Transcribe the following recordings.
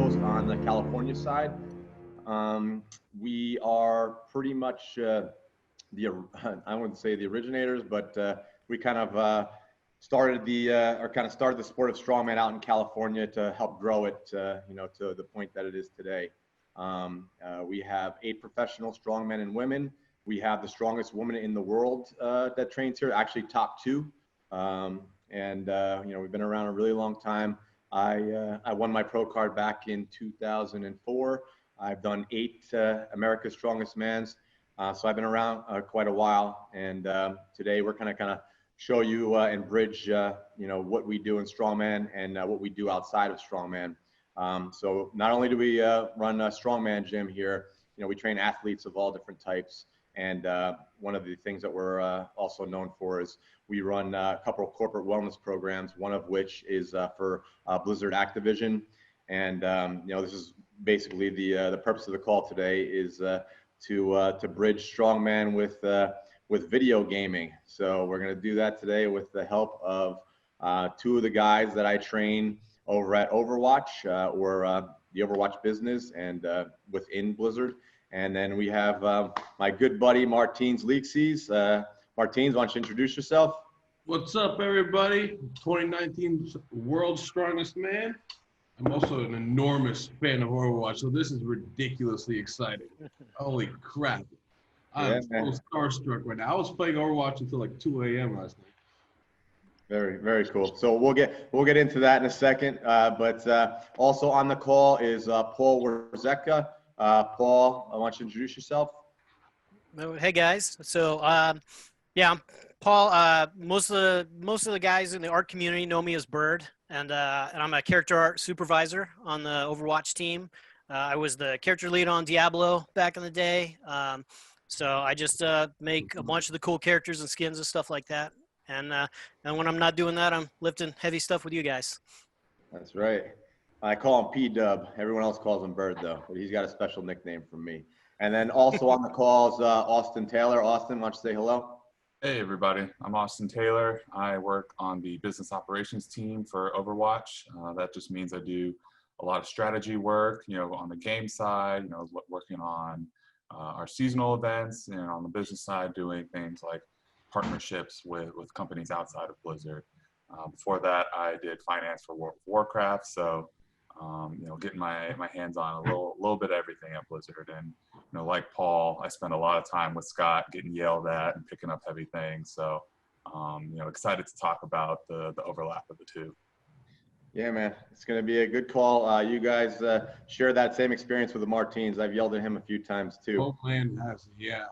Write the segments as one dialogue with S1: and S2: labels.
S1: Coast on the California side. We are pretty much I wouldn't say the originators, but we kind of started the sport of strongman out in California to help grow it, to the point that it is today. We have 8 professional strongmen and women. We have the strongest woman in the world that trains here, actually top 2. We've been around a really long time. I won my pro card back in 2004. I've done 8 America's Strongest Mans. So I've been around quite a while. And today we're kind of show you and bridge, what we do in strongman and what we do outside of strongman. So not only do we run a strongman gym here, we train athletes of all different types. And one of the things that we're also known for is we run a couple of corporate wellness programs, one of which is for Blizzard Activision. And, this is basically the purpose of the call today is to bridge strongman with video gaming. So we're going to do that today with the help of 2 of the guys that I train over at Overwatch or the Overwatch business and within Blizzard. And then we have my good buddy, Martins Leaksies. Martins, why don't you introduce yourself?
S2: What's up, everybody? 2019 World's Strongest Man. I'm also an enormous fan of Overwatch, so this is ridiculously exciting. Holy crap. I'm so starstruck right now. I was playing Overwatch until like 2 a.m. last night.
S1: Very, very cool. So we'll get into that in a second. But also on the call is Paul Warzeka. Paul, I want you to introduce yourself.
S3: Hey guys. So yeah, I'm Paul. Most of the guys in the art community know me as Bird, and I'm a character art supervisor on the Overwatch team. I was the character lead on Diablo back in the day. So I just make a bunch of the cool characters and skins and stuff like that. And when I'm not doing that, I'm lifting heavy stuff with you guys.
S1: That's right. I call him P-Dub. Everyone else calls him Bird, though. But he's got a special nickname from me. And then also on the call is Austin Taylor. Austin, why don't you say hello?
S4: Hey, everybody. I'm Austin Taylor. I work on the business operations team for Overwatch. That just means I do a lot of strategy work, on the game side, working on our seasonal events, and on the business side, doing things like partnerships with companies outside of Blizzard. Before that, I did finance for World of Warcraft, so getting my hands on a little bit of everything at Blizzard. And like Paul, I spend a lot of time with Scott getting yelled at and picking up heavy things. So excited to talk about the overlap of the 2.
S1: Yeah, man, it's going to be a good call. You guys share that same experience with the Martins. I've yelled at him a few times too.
S2: Oh man, yeah.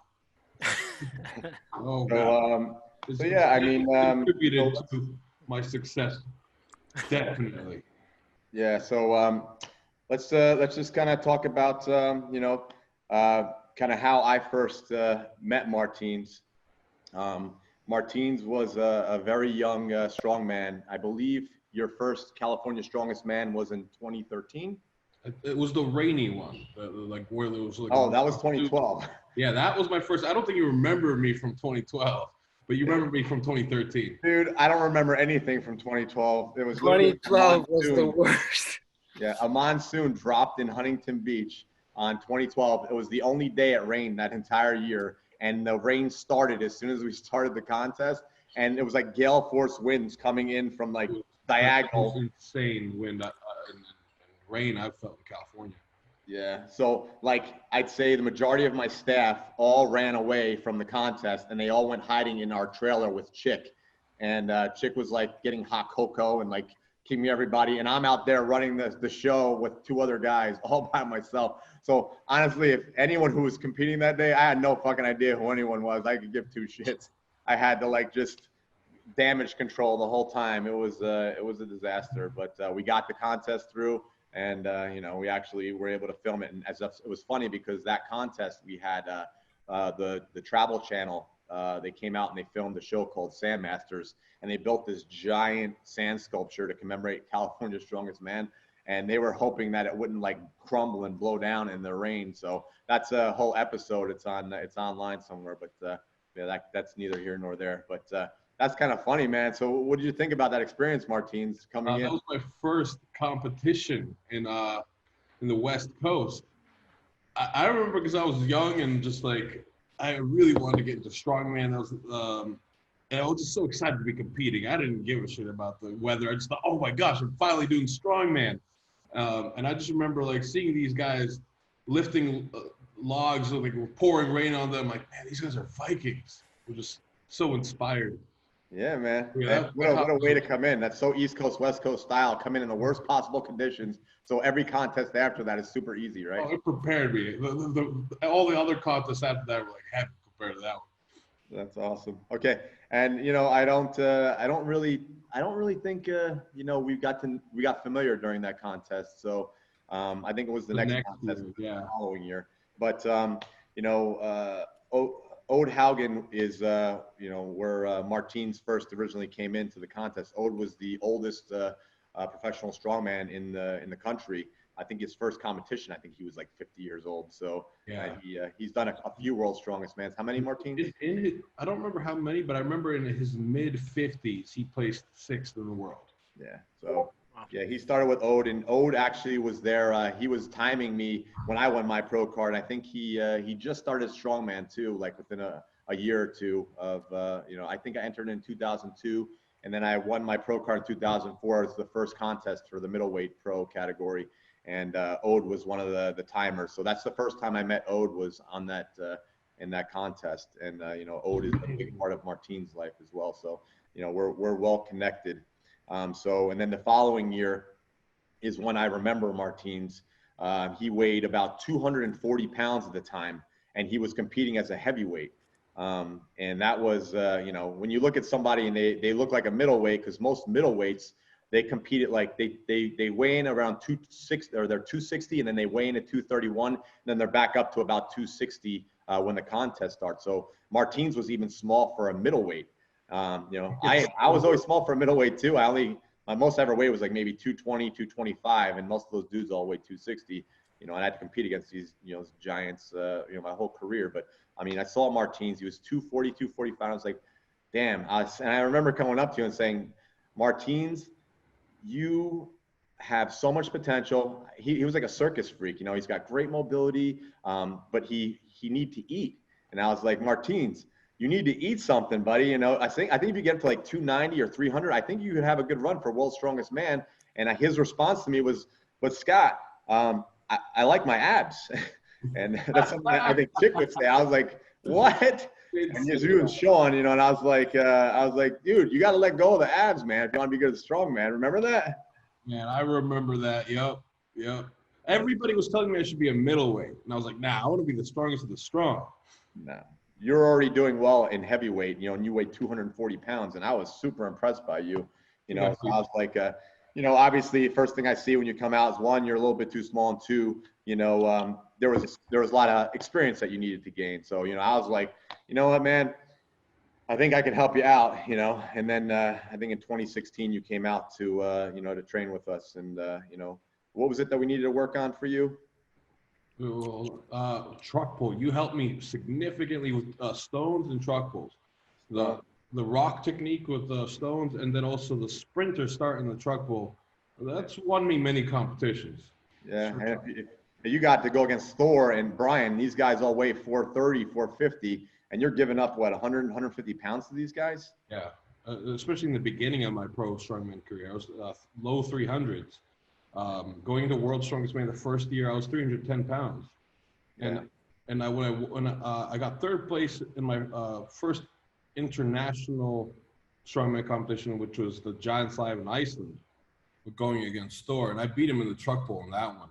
S1: So yeah, I mean,
S2: contributed to my success, definitely.
S1: Yeah, so let's just kind of talk about kind of how I first met Martins. Martins was a very young strongman. I believe your first California Strongest Man was in 2013.
S2: It was the rainy one, like where there was like.
S1: Oh, that was 2012.
S2: Yeah, that was my first. I don't think you remember me from 2012, but you remember me from 2013.
S1: Dude, I don't remember anything from 2012. It was
S5: 2012 was the worst.
S1: Yeah, a monsoon dropped in Huntington Beach on 2012. It was the only day it rained that entire year, and the rain started as soon as we started the contest, and it was like gale force winds coming in from like diagonal.
S2: It was insane wind and rain I've felt in California.
S1: Yeah, so like I'd say the majority of my staff all ran away from the contest, and they all went hiding in our trailer with Chick. And Chick was like getting hot cocoa and like keeping everybody, and I'm out there running the show with 2 other guys all by myself. So honestly, if anyone who was competing that day, I had no fucking idea who anyone was. I could give 2 shits. I had to like just damage control the whole time. It was a disaster, but we got the contest through, and we actually were able to film it. And it was funny because that contest we had the Travel Channel. They came out and they filmed a show called Sand Masters, and they built this giant sand sculpture to commemorate California's Strongest Man. And they were hoping that it wouldn't like crumble and blow down in the rain. So that's a whole episode. It's online somewhere, but yeah, that's neither here nor there. But that's kind of funny, man. So what did you think about that experience, Martins, coming in?
S2: That was my first competition in in the West Coast. I remember because I was young and just like, I really wanted to get into strongman. And I was just so excited to be competing. I didn't give a shit about the weather. I just thought, oh my gosh, I'm finally doing strongman. And I just remember like seeing these guys lifting logs, like pouring rain on them. Like, man, these guys are Vikings. We're just so inspired.
S1: Yeah, man.
S2: Yeah,
S1: What a way to come in. That's so East Coast, West Coast style. Come in the worst possible conditions. So every contest after that is super easy, right?
S2: Oh, it prepared me. All the other contests after that were like heavy compared to that one.
S1: That's awesome. Okay, and I don't really think we got familiar during that contest. So I think it was the next contest,
S2: year,
S1: the following year. But Ode Haugen is where Martins first originally came into the contest. Ode was the oldest professional strongman in the country. I think his first competition, I think he was like 50 years old. So yeah, he's done a few World's Strongest Mans. How many, Martins?
S2: I don't remember how many, but I remember in his mid-50s, he placed 6th in the world.
S1: Yeah, so yeah, he started with Ode, and Ode actually was there. He was timing me when I won my pro card. I think he just started strongman too, like within a year or two of, I think I entered in 2002, and then I won my pro card in 2004. It was the first contest for the middleweight pro category. And Ode was one of the timers. So that's the first time I met Ode was on that in that contest. And Ode is a big part of Martin's life as well. So we're well connected. And then the following year is when I remember Martin's. He weighed about 240 pounds at the time, and he was competing as a heavyweight. And that was when you look at somebody and they look like a middleweight, because most middleweights, they compete at like they weigh in around 260, or they're 260, and then they weigh in at 231, and then they're back up to about 260 when the contest starts. So Martins was even small for a middleweight. I was always small for a middleweight too. My most ever weight was like maybe 220, 225, and most of those dudes all weigh 260. And I had to compete against these giants my whole career. But I mean, I saw Martins. He was 240, 245. I was like, damn. And I remember coming up to you and saying, Martins, you have so much potential. He was like a circus freak. He's got great mobility, but he need to eat. And I was like, Martins, you need to eat something, buddy. I think if you get up to like 290 or 300, I think you could have a good run for World's Strongest Man. And his response to me was, but Scott, I like my abs. And that's something that I think Chick would say. I was like, what? And you and Sean, and I was like, dude, you got to let go of the abs, man, if you want to be good at strongman. Remember that?
S2: Man, I remember that. Yep. Everybody was telling me I should be a middleweight, and I was like, nah, I want to be the strongest of the strong.
S1: No, you're already doing well in heavyweight, and you weigh 240 pounds, and I was super impressed by you. So I was like, obviously, first thing I see when you come out is, one, you're a little bit too small, and two, there was a lot of experience that you needed to gain. So, I was like, you know what, man, I think I can help you out, and then I think in 2016 you came out to, to train with us. And, what was it that we needed to work on for you?
S2: Truck pull. You helped me significantly with stones and truck pulls. The rock technique with the stones, and then also the sprinter start in the truck pull. That's won me many competitions.
S1: Yeah, sure. And you got to go against Thor and Brian. These guys all weigh 430, 450, and you're giving up, what, 100, 150 pounds to these guys? Yeah,
S2: especially in the beginning of my pro strongman career. I was low 300s. Going into World's Strongest Man the first year, I was 310 pounds. And when I got third place in my first international strongman competition, which was the Giants Live in Iceland, going against Thor, and I beat him in the truck pull in that one.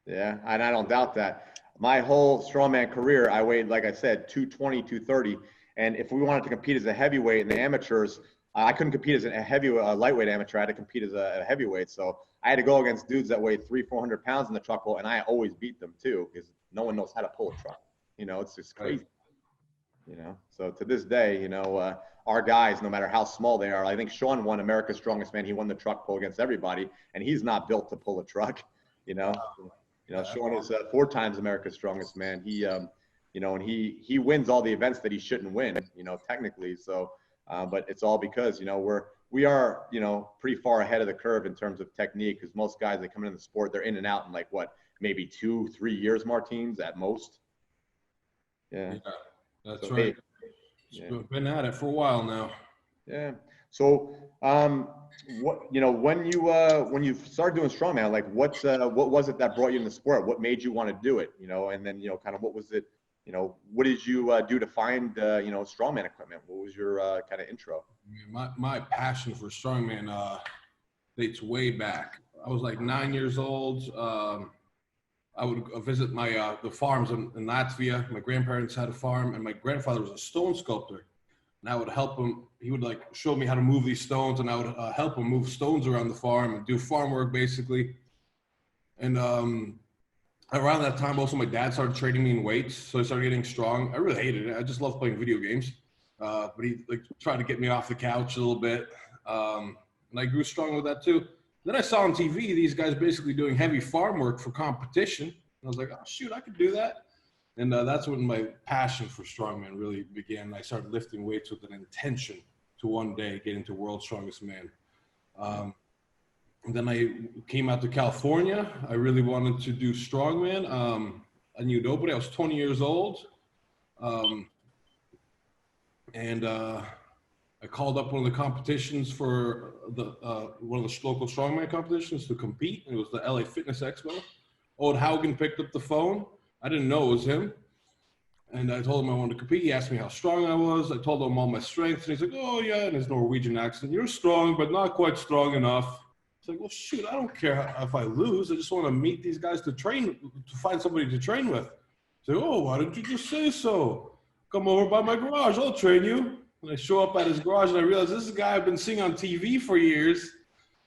S1: Yeah, and I don't doubt that. My whole strongman career, I weighed, like I said, 220, 230. And if we wanted to compete as a heavyweight in the amateurs, I couldn't compete as a lightweight amateur. I had to compete as a heavyweight. So I had to go against dudes that weighed 300, 400 pounds in the truck pull, and I always beat them too, because no one knows how to pull a truck. It's just crazy. So to this day, our guys, no matter how small they are, I think Sean won America's Strongest Man. He won the truck pull against everybody, and he's not built to pull a truck. Sean is 4 times America's Strongest Man. He, and he wins all the events that he shouldn't win, technically. So, but it's all because, we're we are, you know, pretty far ahead of the curve in terms of technique, because most guys that come into the sport, they're in and out in like what, maybe 2-3 years, Martins, at most. Yeah,
S2: that's
S1: so,
S2: right.
S1: yeah.
S2: Been at it for a while now.
S1: Yeah. So, what, you know, when you started doing strongman, like what was it that brought you in the sport? What made you want to do it? You know, and then, you know, kind of what was it? You know, what did you do to find you know, strongman equipment? What was your kind of intro?
S2: My passion for strongman dates way back. I was like 9 years old. I would visit my the farms in Latvia. My grandparents had a farm, and my grandfather was a stone sculptor. And I would help him. He would like show me how to move these stones, and I would help him move stones around the farm and do farm work basically. And around that time, also my dad started training me in weights, so I started getting strong. I really hated it. I just loved playing video games, but he like tried to get me off the couch a little bit, and I grew strong with that too. Then I saw on TV these guys basically doing heavy farm work for competition, and I was like, oh shoot, I could do that. And that's when my passion for strongman really began. I started lifting weights with an intention to one day get into World's Strongest Man. And then I came out to California. I really wanted to do strongman. I knew nobody. I was 20 years old. And I called up one of the competitions for one of the local strongman competitions to compete. It was the LA Fitness Expo. Old Haugen picked up the phone. I didn't know it was him. And I told him I wanted to compete. He asked me how strong I was. I told him all my strengths. And he's like, oh, yeah, in his Norwegian accent, you're strong, but not quite strong enough. It's like, well, shoot, I don't care if I lose. I just want to meet these guys to train, to find somebody to train with. Say, oh, why didn't you just say so? Come over by my garage. I'll train you. And I show up at his garage, and I realize this is a guy I've been seeing on TV for years.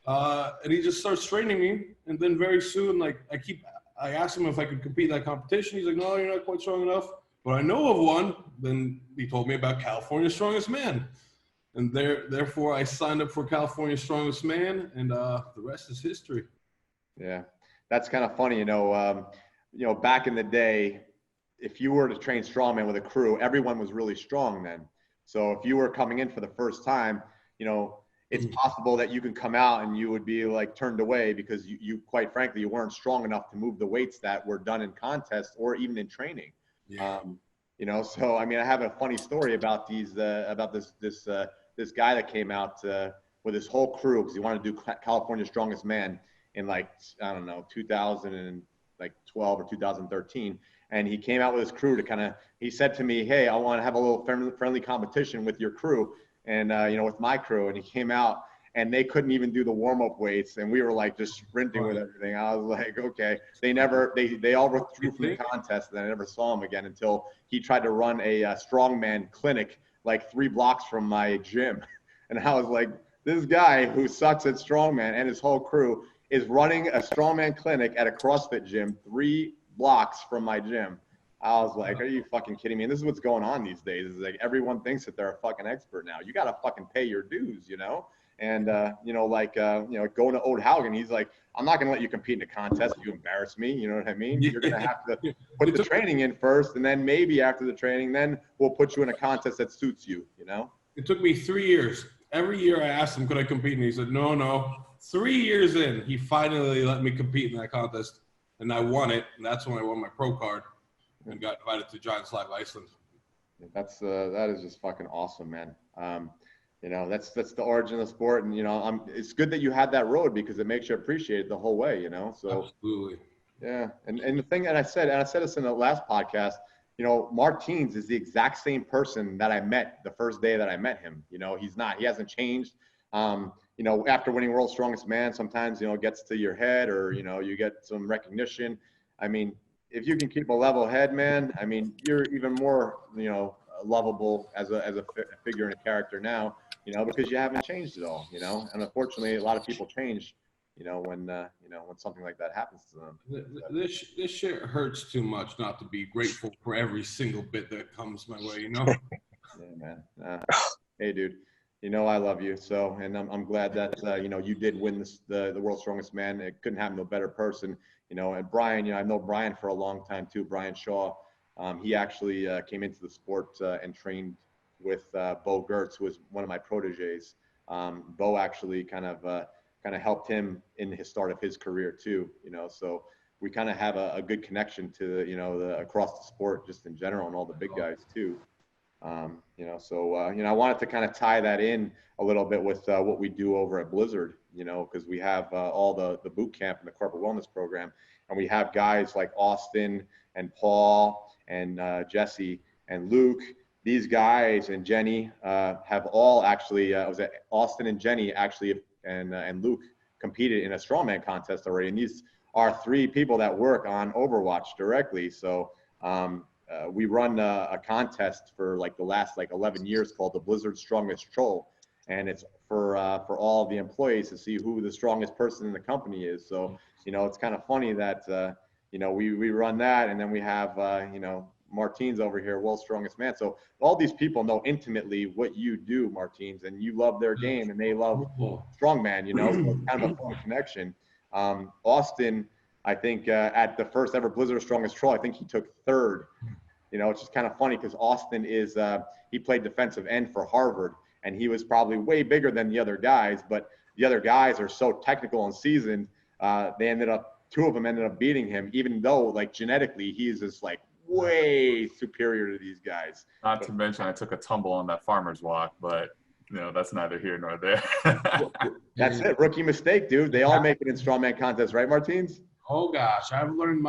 S2: And he just starts training me. And then very soon, like, I asked him if I could compete in that competition. He's like, no, you're not quite strong enough. But I know of one. Then he told me about California's Strongest Man. And therefore, I signed up for California's Strongest Man, and the rest is history.
S1: Yeah, that's kind of funny. You know, back in the day, if you were to train strongman with a crew, everyone was really strong then. So if you were coming in for the first time, you know, it's possible that you can come out and you would be like turned away because you quite frankly, you weren't strong enough to move the weights that were done in contests or even in training.
S2: Yeah.
S1: You know, so I mean, I have a funny story about this guy that came out with his whole crew because he wanted to do California's Strongest Man in like, I don't know, 2012 or 2013. And he came out with his crew to he said to me, hey, I want to have a little friendly competition with your crew and, you know, with my crew. And he came out and they couldn't even do the warm-up weights. And we were like just sprinting with everything. I was like, okay. They all withdrew from the contest and I never saw him again until he tried to run a strongman clinic like 3 blocks from my gym. And I was like, this guy who sucks at strongman and his whole crew is running a strongman clinic at a CrossFit gym 3 blocks from my gym. I was like, are you fucking kidding me? And this is what's going on these days. It's like everyone thinks that they're a fucking expert now. You got to fucking pay your dues, you know? And, you know, like, you know, going to Old Haugen, he's like, I'm not going to let you compete in a contest if you embarrass me. You know what I mean? You're going to have to put the training in first. And then maybe after the training, then we'll put you in a contest that suits you, you know?
S2: It took me 3 years. Every year I asked him, could I compete? And he said, no. 3 years in, he finally let me compete in that contest. And I won it. And that's when I won my pro card and got invited to Giants Live Iceland.
S1: That is just fucking awesome, man. You know, that's the origin of the sport. And, you know, it's good that you had that road because it makes you appreciate it the whole way, you know? So,
S2: absolutely.
S1: Yeah. And the thing that I said this in the last podcast, you know, Martins is the exact same person that I met the first day that I met him. You know, he hasn't changed. You know, after winning World's Strongest Man, sometimes, you know, it gets to your head or, you know, you get some recognition. I mean, if you can keep a level head, man, I mean, you're even more, you know, lovable as a figure and a character now, you know, because you haven't changed at all, you know, and unfortunately a lot of people change, you know, when something like that happens to them.
S2: This shit hurts too much not to be grateful for every single bit that comes my way, you know?
S1: Yeah, man. Hey, dude, you know, I love you. So, and I'm glad that, you know, you did win the World's Strongest Man. It couldn't happen to a better person, you know, and Brian, you know, I've known Brian for a long time too, Brian Shaw. He actually came into the sport and trained with Bo Gertz, who was one of my proteges. Bo actually kind of helped him in his start of his career too, so we kind of have a good connection to, across the sport just in general and all the big guys too. So I wanted to kind of tie that in a little bit with what we do over at Blizzard, because we have all the boot camp and the corporate wellness program, and we have guys like Austin and Paul and Jesse and Luke. These guys and Jenny have all actually, Austin and Jenny actually and Luke competed in a strongman contest already, and these are 3 people that work on Overwatch directly. So we run a contest for like the last 11 years called the Blizzard Strongest Troll, and it's for all of the employees to see who the strongest person in the company is. So it's kind of funny that we run that, and then we have Martins over here, world's strongest man. So all these people know intimately what you do, Martins, and you love their game and they love strongman. So it's kind of a fun connection. Austin, I think at the first ever Blizzard Strongest Troll, I think he took 3rd. It's just kind of funny because Austin is he played defensive end for Harvard, and he was probably way bigger than the other guys, but the other guys are so technical and seasoned. 2 of them ended up beating him, even though genetically he's just way superior to these guys.
S4: Not to mention I took a tumble on that farmer's walk, but that's neither here nor there.
S1: That's it. Rookie mistake, dude. They all make it in strongman contests, right, Martins?
S2: Oh gosh, I've learned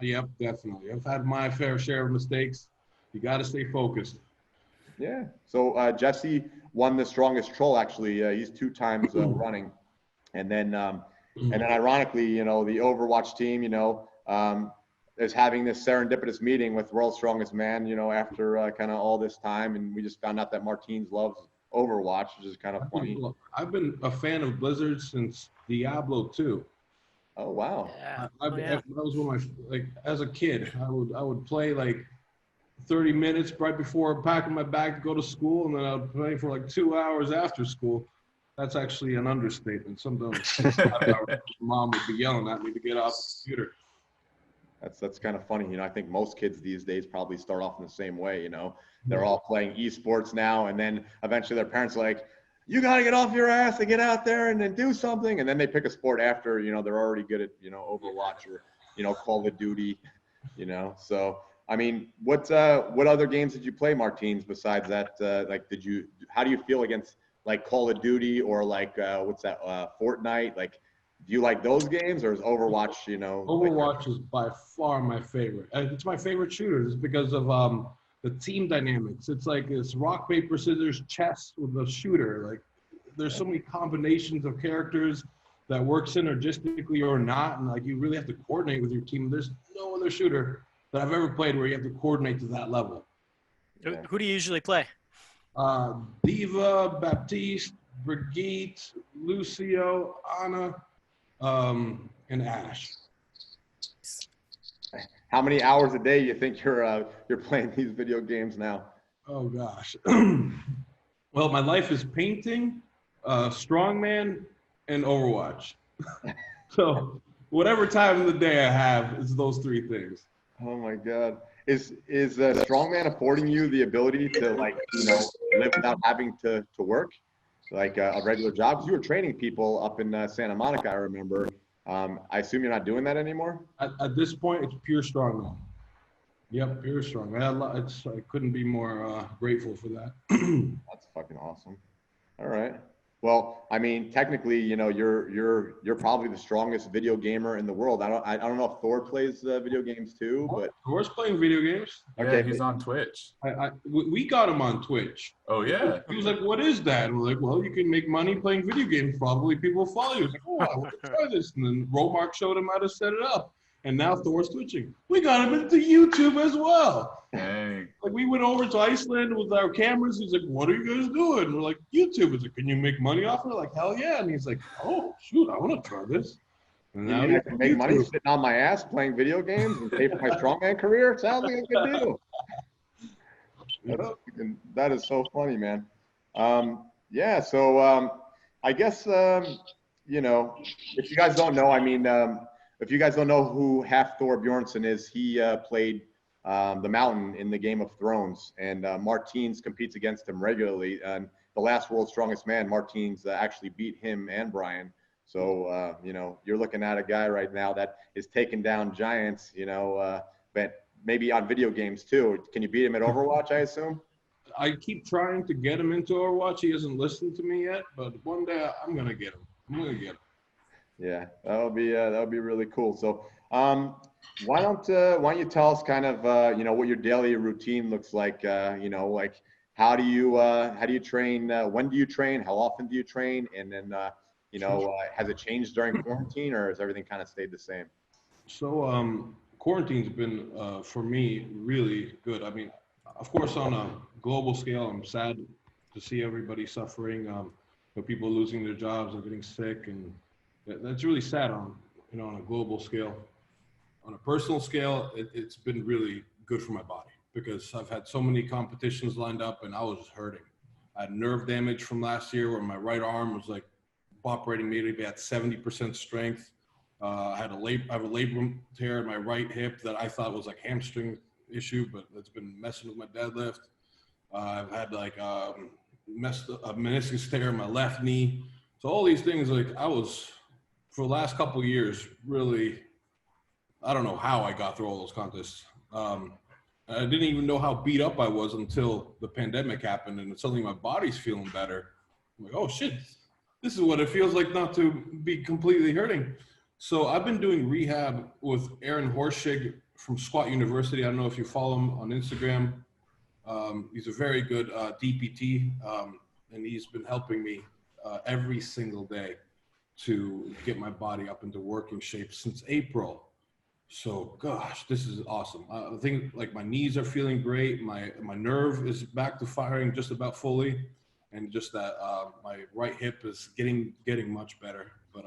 S2: yep, definitely. I've had my fair share of mistakes. You got to stay focused.
S1: Yeah. So Jesse won the strongest troll. Actually, he's 2 times running, and then ironically, the Overwatch team, is having this serendipitous meeting with World's Strongest Man, after kind of all this time, and we just found out that Martins loves Overwatch, which is kind of funny.
S2: I've been a fan of Blizzard since Diablo 2.
S1: Oh wow!
S3: Yeah.
S2: That was one of my as a kid. I would play 30 minutes right before packing my bag to go to school, and then I would play for 2 hours after school. That's actually an understatement. Sometimes mom would be yelling at me to get off the computer.
S1: That's kind of funny. I think most kids these days probably start off in the same way. They're all playing esports now, and then eventually their parents are like, you got to get off your ass and get out there and then do something. And then they pick a sport after, they're already good at, Overwatch or, Call of Duty, So, I mean, what other games did you play, Martins, besides that? How do you feel against Call of Duty or what's that, Fortnite? Do you like those games, or is Overwatch,
S2: Overwatch is by far my favorite. It's my favorite shooter just because of the team dynamics. It's it's rock, paper, scissors, chess with a shooter. There's so many combinations of characters that work synergistically or not, and you really have to coordinate with your team. There's no other shooter that I've ever played where you have to coordinate to that level.
S3: Who do you usually play?
S2: Diva, Baptiste, Brigitte, Lucio, Ana, and Ash.
S1: How many hours a day you think you're playing these video games now?
S2: Oh gosh. Well, my life is painting, strongman, and Overwatch. So whatever time of the day I have, it's those 3 things.
S1: Oh my God. Is strongman affording you the ability to live without having to work a regular job? 'Cause you were training people up in Santa Monica, I remember. I assume you're not doing that anymore?
S2: At this point, it's pure strongman. Yep, pure strongman. I couldn't be more grateful for that.
S1: That's fucking awesome. All right. Well, I mean, technically, you're probably the strongest video gamer in the world. I don't know if Thor plays video games too, but
S2: Thor's playing video games.
S1: okay,
S4: Yeah, he's on Twitch.
S2: We got him on Twitch.
S4: Oh yeah.
S2: He was like, "What is that?" And we're like, "Well, you can make money playing video games. Probably people follow you." He was like, "Oh, I want to try this." And then Romark showed him how to set it up. And now Thor's twitching. We got him into YouTube as well.
S4: Dang.
S2: We went over to Iceland with our cameras. He's like, "What are you guys doing?" And we're like, "YouTube." He's like, "Can you make money off it?" We're like, "Hell yeah!" And he's like, "Oh shoot, I want to try this." And
S1: now I can make money sitting on my ass playing video games and pay for my strongman career. Sounds like a good deal. That is so funny, man. Yeah. So I guess if you guys don't know, I mean. If you guys don't know who Thor Bjornsson is, he played the Mountain in the Game of Thrones, and Martins competes against him regularly. And the last World's Strongest Man, Martins actually beat him and Brian. So, you know, you're looking at a guy right now that is taking down giants, you know, but maybe on video games too. Can you beat him at Overwatch, I assume?
S2: I keep trying to get him into Overwatch. He hasn't listened to me yet, but one day I'm gonna get him. I'm gonna get him.
S1: Yeah, that would be really cool. So, why don't you tell us kind of you know, what your daily routine looks like? You know, like how do you train? When do you train? How often do you train? And then you know, has it changed during quarantine, or has everything kind of stayed the same?
S2: So quarantine's been for me really good. I mean, of course, on a global scale, I'm sad to see everybody suffering. People losing their jobs and getting sick, and that's really sad on on a global scale. On a personal scale, it's been really good for my body because I've had so many competitions lined up, and I was hurting. I had nerve damage from last year where my right arm was like operating maybe at 70% strength. I have a labrum tear in my right hip that I thought was like hamstring issue, but it's been messing with my deadlift. I've had like a meniscus tear in my left knee. So all these things, like I was for the last couple of years, really, I don't know how I got through all those contests. I didn't even know how beat up I was until the pandemic happened, and suddenly my body's feeling better. I'm like, oh shit, this is what it feels like not to be completely hurting. So I've been doing rehab with Aaron Horschig from Squat University. I don't know if you follow him on Instagram. He's a very good DPT, and he's been helping me every single day to get my body up into working shape since April. So, gosh, this is awesome. I think like my knees are feeling great. My nerve is back to firing just about fully, and just that my right hip is getting much better. But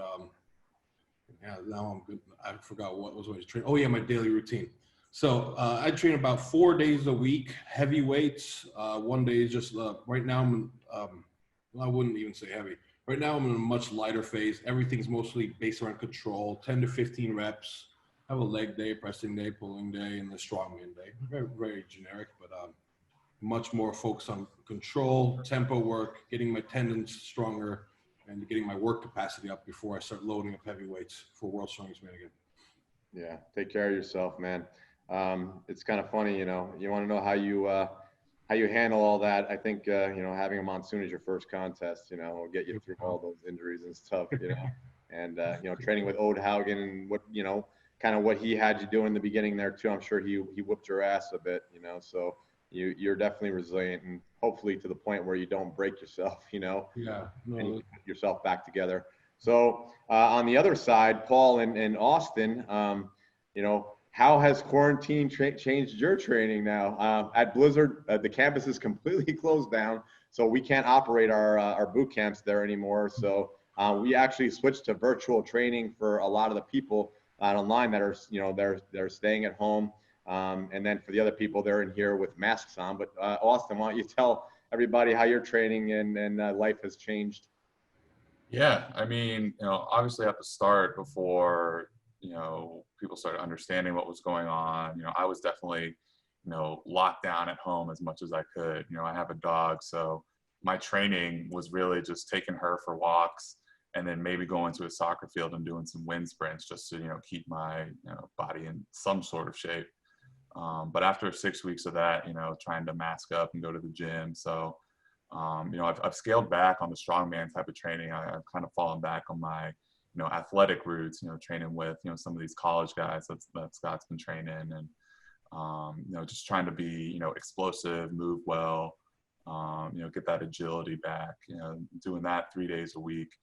S2: yeah, now I'm good. I forgot what was my training. Oh yeah, my daily routine. So I train about 4 days a week, heavy weights. One day is just right now I'm well, I wouldn't even say heavy. Right now I'm in a much lighter phase. Everything's mostly based around control, 10 to 15 reps. I have a leg day, pressing day, pulling day, and the strongman day. Very, very generic, but much more focused on control, tempo work, getting my tendons stronger, and getting my work capacity up before I start loading up heavy weights for World's Strongest Man again.
S1: Yeah, take care of yourself, man. It's kind of funny, you know. You want to know how you handle all that. I think you know, having a monsoon as your first contest, you know, will get you through all those injuries and stuff, you know. And you know, training with Ode Haugen and what, you know, kind of what he had you do in the beginning there too. I'm sure he whooped your ass a bit, you know. So you're definitely resilient, and hopefully to the point where you don't break yourself, you know.
S2: Yeah, no,
S1: and you put yourself back together. So on the other side, Paul and Austin, you know, how has quarantine changed your training now? At Blizzard, the campus is completely closed down, so we can't operate our boot camps there anymore. So we actually switched to virtual training for a lot of the people online that are, you know, they're staying at home. And then for the other people, they're in here with masks on. But Austin, why don't you tell everybody how your training and life has changed?
S4: Yeah, I mean, you know, obviously at the start, before, you know, people started understanding what was going on, you know, I was definitely, you know, locked down at home as much as I could. You know, I have a dog, so my training was really just taking her for walks and then maybe going to a soccer field and doing some wind sprints just to, you know, keep my, you know, body in some sort of shape. But after 6 weeks of that, you know, trying to mask up and go to the gym. So, you know, I've scaled back on the strongman type of training. I've kind of fallen back on my, you know, athletic roots, you know, training with, you know, some of these college guys that Scott's been training, and, you know, just trying to be, you know, explosive, move well, you know, get that agility back, you know, doing that 3 days a week,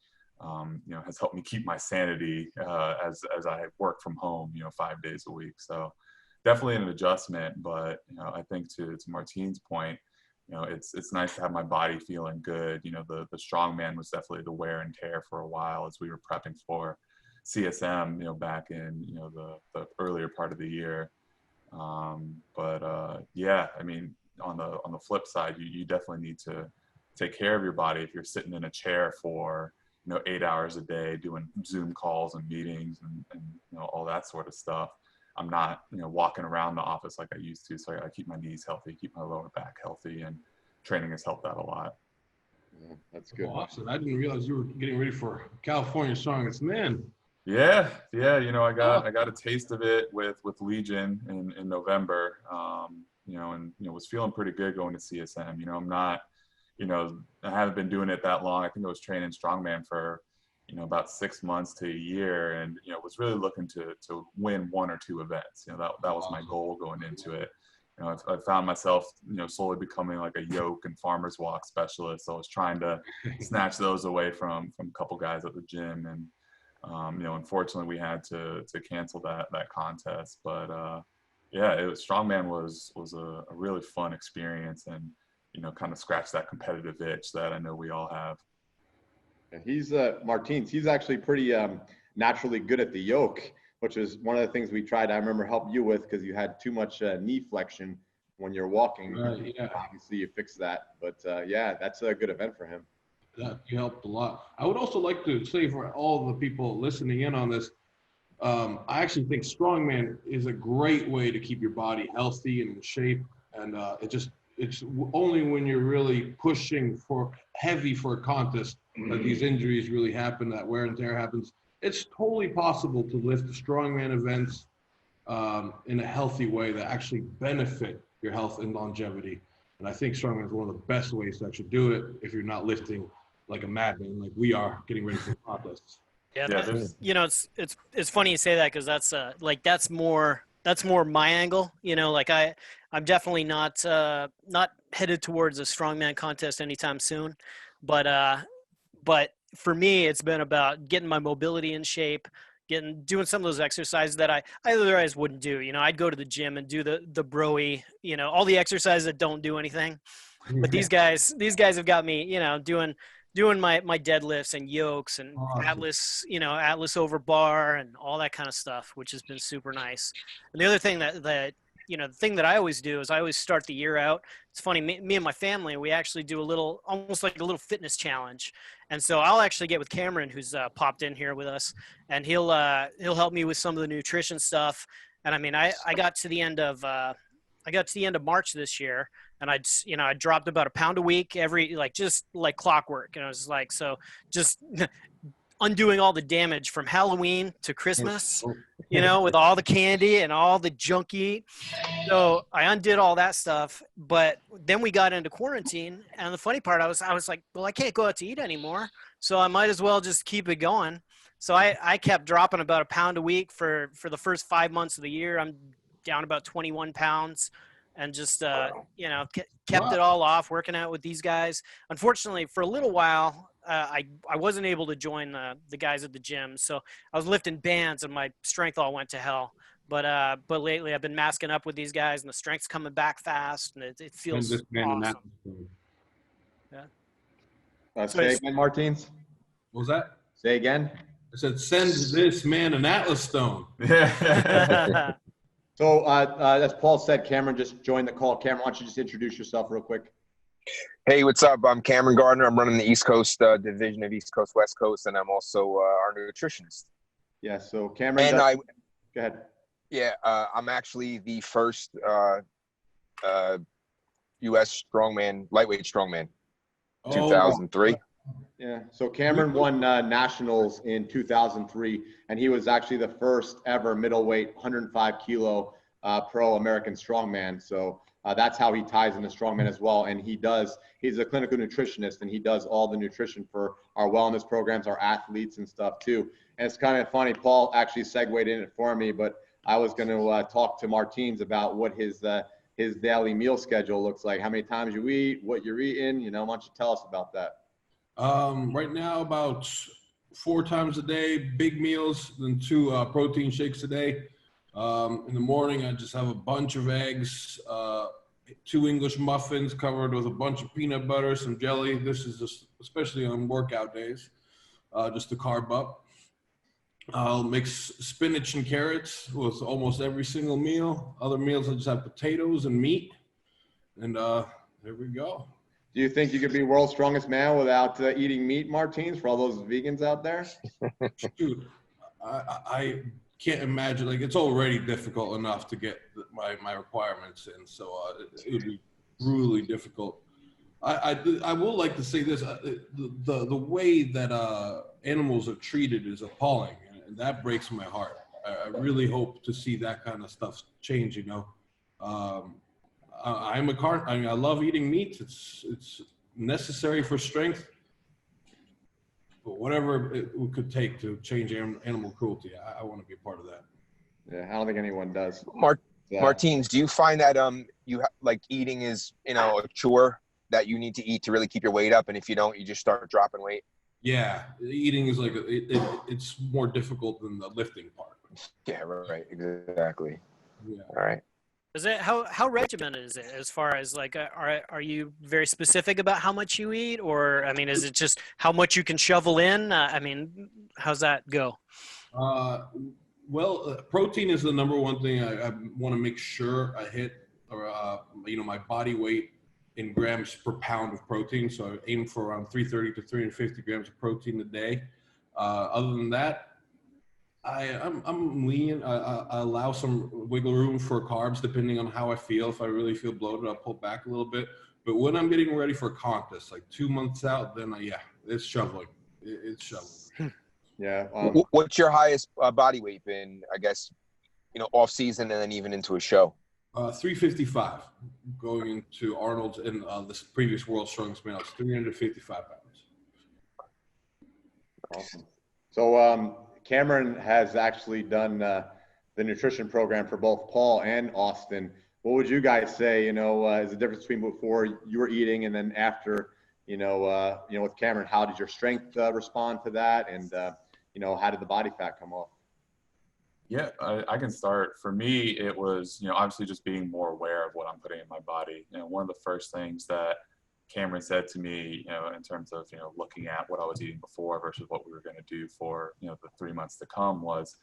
S4: you know, has helped me keep my sanity as I work from home, you know, 5 days a week. So definitely an adjustment, but, you know, I think to Martine's point, you know, it's nice to have my body feeling good. You know, the strongman was definitely the wear and tear for a while as we were prepping for CSM, you know, back in, you know, the earlier part of the year. Yeah, I mean, on the flip side, you definitely need to take care of your body if you're sitting in a chair for, you know, 8 hours a day doing Zoom calls and meetings and you know, all that sort of stuff. I'm not, you know, walking around the office like I used to. So I keep my knees healthy, keep my lower back healthy, and training has helped that a lot.
S1: Yeah, that's good.
S2: Awesome. I didn't realize you were getting ready for California Strongest Man.
S4: Yeah. You know, I got a taste of it with Legion in November. You know, and you know, was feeling pretty good going to CSM. You know, I'm not, you know, I haven't been doing it that long. I think I was training strongman for, you know, about 6 months to a year, and you know, was really looking to win 1 or 2 events. You know, that was my goal going into it. You know, I found myself, you know, slowly becoming like a yoke and farmer's walk specialist. So I was trying to snatch those away from a couple guys at the gym, and you know, unfortunately, we had to cancel that contest. But yeah, strongman was a really fun experience, and you know, kind of scratched that competitive itch that I know we all have.
S1: And he's Martins. He's actually pretty naturally good at the yoke, which is one of the things we tried. I remember helping you with because you had too much knee flexion when you're walking.
S2: Yeah.
S1: Obviously, you fixed that. But yeah, that's a good event for him.
S2: You helped a lot. I would also like to say for all the people listening in on this, I actually think strongman is a great way to keep your body healthy and in shape. And it's only when you're really pushing for heavy for a contest that these injuries really happen, that wear and tear happens. It's totally possible to lift the strongman events in a healthy way that actually benefit your health and longevity. And I think strongman is one of the best ways to actually do it if you're not lifting like a madman, like we are getting ready for contests.
S3: Yeah,
S4: Yeah,
S3: you know, it's funny you say that because that's more my angle. You know, like I'm definitely not headed towards a strongman contest anytime soon, but for me, it's been about getting my mobility in shape, doing some of those exercises that I otherwise wouldn't do. You know, I'd go to the gym and do the broy, you know, all the exercises that don't do anything. But these guys have got me, you know, doing my deadlifts and yokes and Atlas over bar and all that kind of stuff, which has been super nice. And the other thing that you know, the thing that I always do is I always start the year out. It's funny, me and my family, we actually do almost like a little fitness challenge. And so I'll actually get with Cameron, who's popped in here with us, and he'll help me with some of the nutrition stuff. And I mean, I got to the end of March this year, and I dropped about 1 pound a week just like clockwork. And I was like, so just undoing all the damage from Halloween to Christmas, you know, with all the candy and all the junk eat. So I undid all that stuff, but then we got into quarantine, and the funny part, I was like, well, I can't go out to eat anymore, so I might as well just keep it going. So I kept dropping about 1 pound a week for the first 5 months of the year. I'm down about 21 pounds, and just you know, kept it all off, working out with these guys. Unfortunately, for a little while, I wasn't able to join the guys at the gym, so I was lifting bands, and my strength all went to hell. But lately I've been masking up with these guys, and the strength's coming back fast, and it feels awesome.
S1: Yeah. Say again, Martins.
S2: What was that?
S1: Say again.
S2: I said, send this man an Atlas stone.
S4: Yeah.
S1: So as Paul said, Cameron just joined the call. Cameron, why don't you just introduce yourself real quick?
S5: Hey, what's up? I'm Cameron Gardner. I'm running the East Coast division of East Coast, West Coast, and I'm also our nutritionist.
S1: Yeah, so Cameron.
S5: And
S1: go ahead.
S5: Yeah, I'm actually the first U.S. strongman, lightweight strongman, 2003.
S1: Yeah, so Cameron won nationals in 2003, and he was actually the first ever middleweight 105 kilo pro American strongman. So that's how he ties into strongman as well. And he's a clinical nutritionist, and he does all the nutrition for our wellness programs, our athletes and stuff too. And it's kind of funny, Paul actually segued in it for me, but I was going to talk to Martins about what his daily meal schedule looks like, how many times you eat, what you're eating, you know. Why don't you tell us about that?
S2: Right now, about 4 times a day, big meals, then 2 protein shakes a day. In the morning, I just have a bunch of eggs, 2 English muffins covered with a bunch of peanut butter, some jelly. This is just, especially on workout days, just to carb up. I'll mix spinach and carrots with almost every single meal. Other meals, I just have potatoes and meat. And there we go.
S1: Do you think you could be world's strongest man without eating meat, Martins, for all those vegans out there?
S2: Dude, I can't imagine. Like, it's already difficult enough to get my requirements in, so it would be brutally difficult I will like to say this: the way that animals are treated is appalling, and that breaks my heart. I really hope to see that kind of stuff change. You know, I'm a I mean, I love eating meat. It's necessary for strength. But whatever it could take to change animal cruelty, I want to be a part of that.
S1: Yeah, I don't think anyone does.
S5: Martins, do you find that like eating is a chore that you need to eat to really keep your weight up, and if you don't, you just start dropping weight?
S2: Yeah, eating is like it's more difficult than the lifting part.
S5: Yeah, right, exactly.
S2: Yeah.
S5: All right.
S3: Is it how regimented is it as far as like are you very specific about how much you eat, or I mean is it just how much you can shovel in? I mean, how's that go?
S2: Well, protein is the number one thing I want to make sure I hit, or my body weight in grams per pound of protein. So I aim for around 330 to 350 grams of protein a day. Other than that, I'm lean. I allow some wiggle room for carbs depending on how I feel. If I really feel bloated, I'll pull back a little bit. But when I'm getting ready for a contest, like 2 months out, then it's shoveling. It's shoveling.
S1: Yeah.
S5: What's your highest body weight been, I guess, off season and then even into a show?
S2: 355 going into Arnold's in this previous World's Strongest Man. I was 355 pounds.
S1: Awesome. So Cameron has actually done the nutrition program for both Paul and Austin. What would you guys say, is the difference between before you were eating and then after, with Cameron? How did your strength respond to that? And, how did the body fat come off?
S4: Yeah, I can start. For me, it was, obviously just being more aware of what I'm putting in my body. One of the first things that Cameron said to me, in terms of, looking at what I was eating before versus what we were going to do for, the 3 months to come was,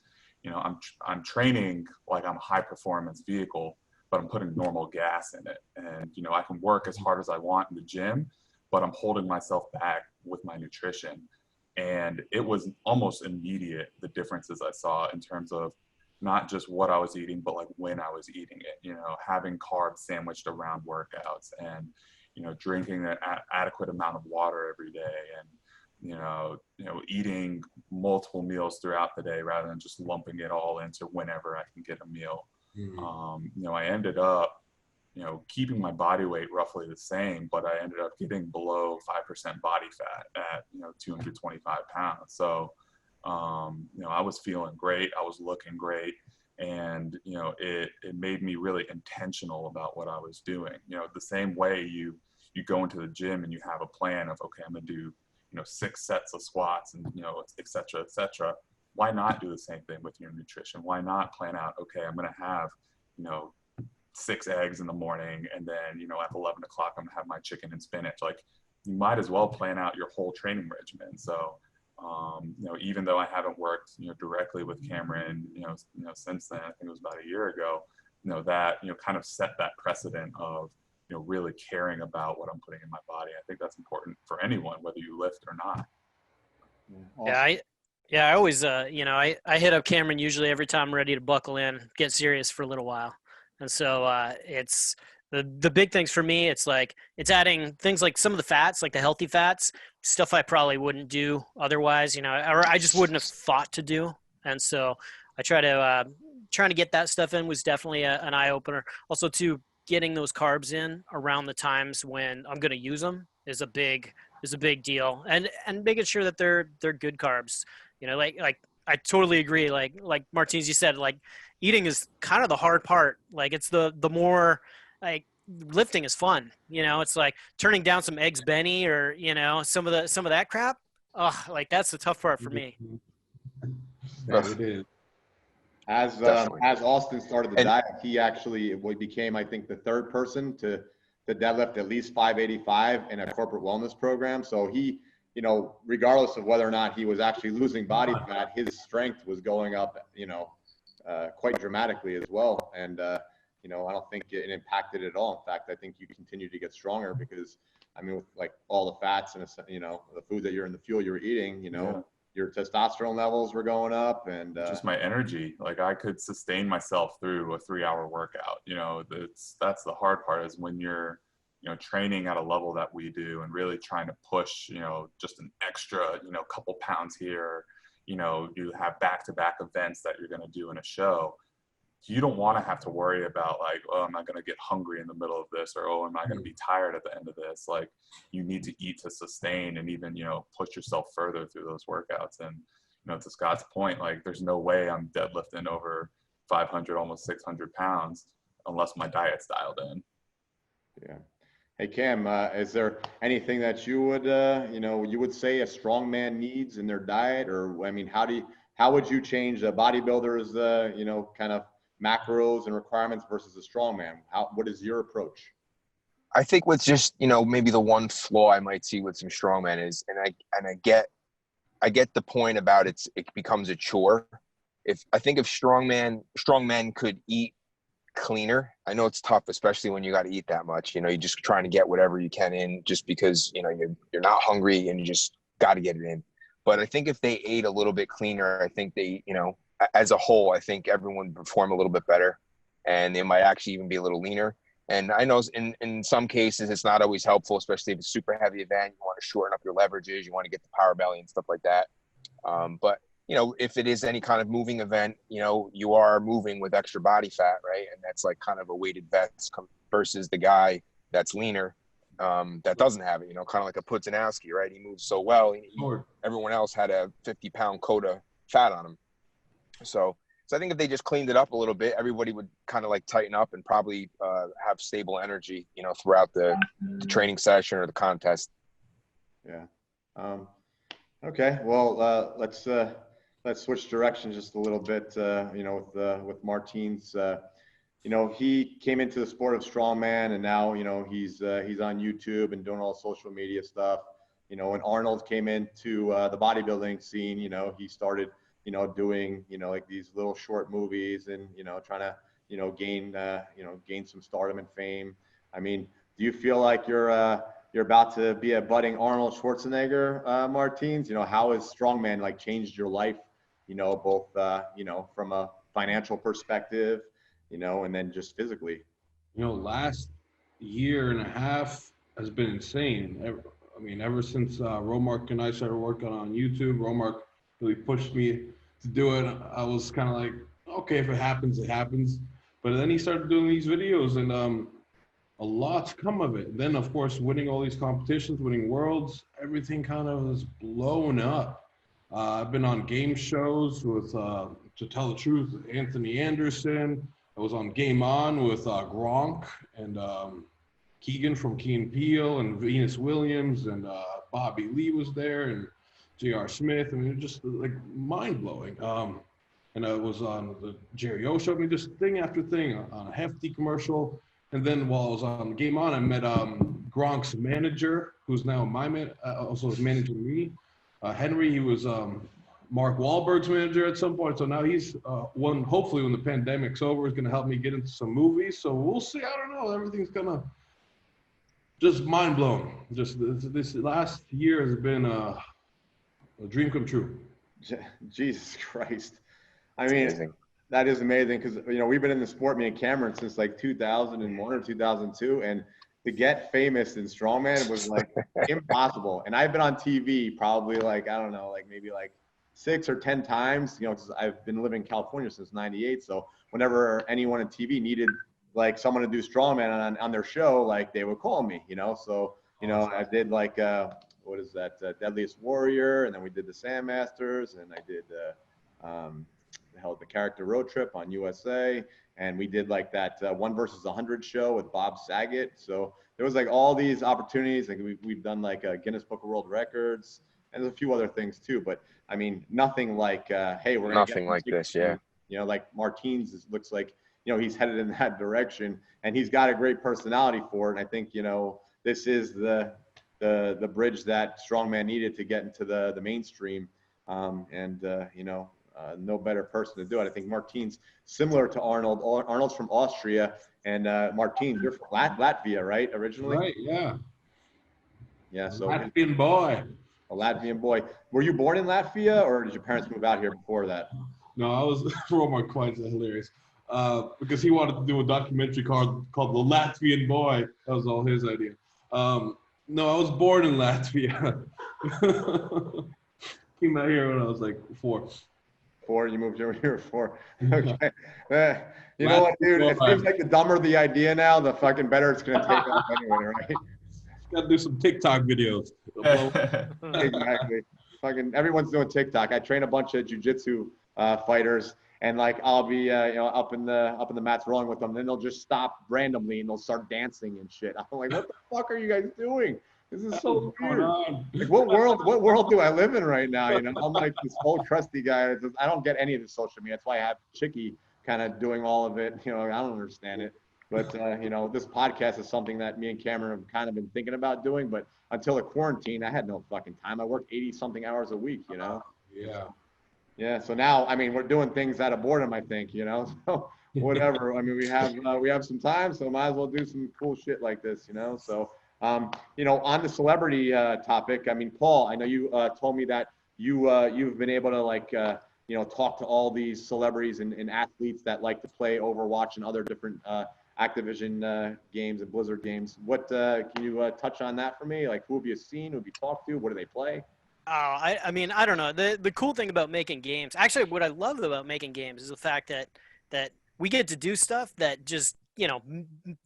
S4: I'm training like I'm a high performance vehicle, but I'm putting normal gas in it. And, I can work as hard as I want in the gym, but I'm holding myself back with my nutrition. And it was almost immediate, the differences I saw in terms of not just what I was eating, but like when I was eating it, having carbs sandwiched around workouts and, drinking an adequate amount of water every day and, eating multiple meals throughout the day rather than just lumping it all into whenever I can get a meal.
S2: Mm-hmm.
S4: I ended up, keeping my body weight roughly the same, but I ended up getting below 5% body fat at, 225 pounds. So, I was feeling great. I was looking great. And, it made me really intentional about what I was doing. The same way you go into the gym and you have a plan of, okay, I'm going to do, 6 sets of squats and, et cetera, et cetera. Why not do the same thing with your nutrition? Why not plan out, okay, I'm going to have, 6 eggs in the morning, and then, at 11 o'clock, I'm gonna have my chicken and spinach. Like, you might as well plan out your whole training regimen. So, even though I haven't worked, directly with Cameron, since then, I think it was about a year ago, that, kind of set that precedent of, really caring about what I'm putting in my body. I think that's important for anyone, whether you lift or not.
S1: Awesome.
S3: Yeah, I always, I hit up Cameron usually every time I'm ready to buckle in, get serious for a little while. And so it's the big things for me. It's like it's adding things like some of the fats, like the healthy fats, stuff I probably wouldn't do otherwise, or I just wouldn't have thought to do. And so I trying to get that stuff in was definitely an eye opener. Also, too, getting those carbs in around the times when I'm going to use them is a big deal, and making sure that they're good carbs. Like I totally agree. Like Martins, you said, like eating is kind of the hard part. Like it's the more like lifting is fun. It's like turning down some eggs Benny or some of that crap. Oh, like that's the tough part for me.
S2: Yeah, it is.
S1: As Austin started the diet, he actually became, I think, the 3rd person to deadlift at least 585 in a corporate wellness program. So he, regardless of whether or not he was actually losing body fat, his strength was going up, quite dramatically as well. And, I don't think it impacted at all. In fact, I think you continue to get stronger because, with like all the fats and, the food that the fuel you were eating, your testosterone levels were going up and
S4: just my energy. Like I could sustain myself through a 3-hour workout. That's the hard part is when you're, you know, training at a level that we do and really trying to push, you know, just an extra, you know, couple pounds here, you know, you have back-to-back events that you're going to do in a show. You don't want to have to worry about like, oh, am I going to get hungry in the middle of this? Or, oh, am I going to be tired at the end of this? Like, you need to eat to sustain and even, you know, push yourself further through those workouts. And, you know, to Scott's point, like, there's no way I'm deadlifting over 500, almost 600 pounds unless my diet's dialed in.
S1: Yeah. Hey, Cam, is there anything that you would, you know, you would say a strongman needs in their diet? Or, I mean, how would you change a bodybuilder's, you know, kind of macros and requirements versus a strongman? What is your approach?
S5: I think what's just, you know, maybe the one flaw I might see with some strongmen is, and I get the point about it becomes a chore. I think if strongmen could eat cleaner. I know it's tough, especially when you got to eat that much. You know, you're just trying to get whatever you can in just because, you know, you're not hungry and you just got to get it in. But I think if they ate a little bit cleaner, I think they, you know, as a whole, I think everyone would perform a little bit better and they might actually even be a little leaner. And I know in some cases, it's not always helpful, especially if it's a super heavy event. You want to shorten up your leverages. You want to get the power belly and stuff like that. But you know, if it is any kind of moving event, you know, you are moving with extra body fat, right? And that's like kind of a weighted vest versus the guy that's leaner, that doesn't have it, you know, kind of like a Putinowski, right? He moves so well. Everyone else had a 50-pound quota fat on him. So I think if they just cleaned it up a little bit, everybody would kind of like tighten up and probably have stable energy, you know, throughout the training session or the contest.
S1: Yeah. Okay. Well, let's switch directions just a little bit. You know, with Martins, you know, he came into the sport of strongman, and now, you know, he's on YouTube and doing all social media stuff. You know, when Arnold came into the bodybuilding scene, you know, he started, you know, doing, you know, like these little short movies and, you know, trying to, you know, gain some stardom and fame. I mean, do you feel like you're about to be a budding Arnold Schwarzenegger, Martins? You know, how has strongman like changed your life? You know, both, you know, from a financial perspective, you know, and then just physically.
S2: You know, last year and a half has been insane. I mean, ever since Romark and I started working on YouTube, Romark really pushed me to do it. I was kind of like, okay, if it happens, it happens. But then he started doing these videos, and a lot's come of it. Then, of course, winning all these competitions, winning worlds, everything kind of was blown up. I've been on game shows with, to tell the truth, Anthony Anderson. I was on Game On with Gronk and Keegan from Key and Peele, and Venus Williams, and Bobby Lee was there, and J.R. Smith. I mean, just like mind-blowing. And I was on the Jerry O show. I mean, just thing after thing, on a Hefty commercial. And then while I was on Game On, I met Gronk's manager, who's now also is managing me. Henry, he was Mark Wahlberg's manager at some point. So now he's hopefully when the pandemic's over, is going to help me get into some movies. So we'll see. I don't know. Everything's going to just mind blowing. Just this last year has been a dream come true.
S1: Jesus Christ. I mean, that is amazing because, you know, we've been in the sport, me and Cameron, since like 2001 or 2002. And to get famous in strongman was like impossible. And I've been on TV probably like, I don't know, like maybe like 6 or 10 times, you know, because I've been living in California since '98. So whenever anyone on TV needed like someone to do strongman on their show, like they would call me, you know. So, you know, I did like, what is that, Deadliest Warrior, and then we did the Sand Masters, and I did held the Character Road Trip on USA, and we did like that 1 versus 100 show with Bob Saget. So there was like all these opportunities. Like we've done like a Guinness Book of World Records and a few other things too. But I mean, nothing like, hey, we're gonna
S5: nothing like this, yeah.
S1: You know, like Martins looks like, you know, he's headed in that direction, and he's got a great personality for it. And I think, you know, this is the bridge that strongman needed to get into the mainstream. You know, no better person to do it. I think Martins, similar to Arnold. Arnold's from Austria, and Martins, you're from Latvia, right? Originally?
S2: Right, yeah.
S1: Yeah, so
S2: Latvian boy.
S1: A Latvian boy. Were you born in Latvia, or did your parents move out here before that?
S2: No, I was Romark quite hilarious. because he wanted to do a documentary called The Latvian Boy. That was all his idea. No, I was born in Latvia. Came out here when I was like 4.
S1: 4, you moved over here 4. Okay. You know what, dude? It seems like the dumber the idea now, the fucking better it's gonna take off anyway, right?
S2: Got to do some TikTok videos.
S1: Exactly. Fucking everyone's doing TikTok. I train a bunch of jujitsu fighters, and like I'll be you know up in the mats rolling with them, then they'll just stop randomly and they'll start dancing and shit. I'm like, what the fuck are you guys doing? This is so weird. Like, what world do I live in right now? You know, I'm like this old crusty guy. I don't get any of the social media. That's why I have Chicky kind of doing all of it. You know, I don't understand it. But you know, this podcast is something that me and Cameron have kind of been thinking about doing. But until the quarantine, I had no fucking time. I worked 80-something hours a week. You know.
S2: Yeah.
S1: Yeah. So now, I mean, we're doing things out of boredom. I think. You know. So whatever. I mean, we have some time, so might as well do some cool shit like this. You know. So. You know, on the celebrity topic, I mean, Paul, I know you told me that you've been able to like you know talk to all these celebrities and athletes that like to play Overwatch and other different Activision games and Blizzard games. What can you touch on that for me? Like, who have you seen? Who have you talked to? What do they play?
S3: Oh, I mean, I don't know. The cool thing about making games, actually, what I love about making games is the fact that we get to do stuff that just, you know,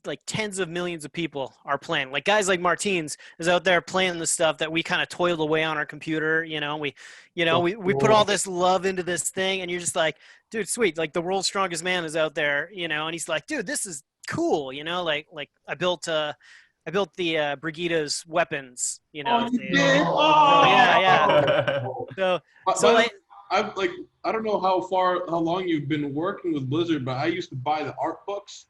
S3: like tens of millions of people are playing. Like guys like Martins is out there playing the stuff that we kind of toiled away on our computer. You know, we put all this love into this thing, and you're just like, dude, sweet. Like the world's strongest man is out there, you know, and he's like, dude, this is cool. You know, like I built the Brigida's weapons. You know,
S2: Oh, you did? Oh,
S3: yeah. So like.
S2: I don't know how long you've been working with Blizzard, but I used to buy the art books.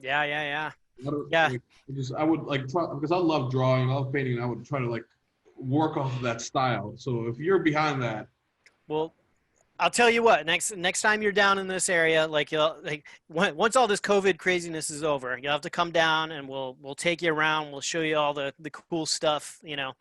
S3: Yeah.
S2: I would like because I love drawing, I love painting, and I would try to like work off of that style. So if you're behind that,
S3: well, I'll tell you what. Next time you're down in this area, like once all this COVID craziness is over, you'll have to come down and we'll take you around. We'll show you all the cool stuff, you know.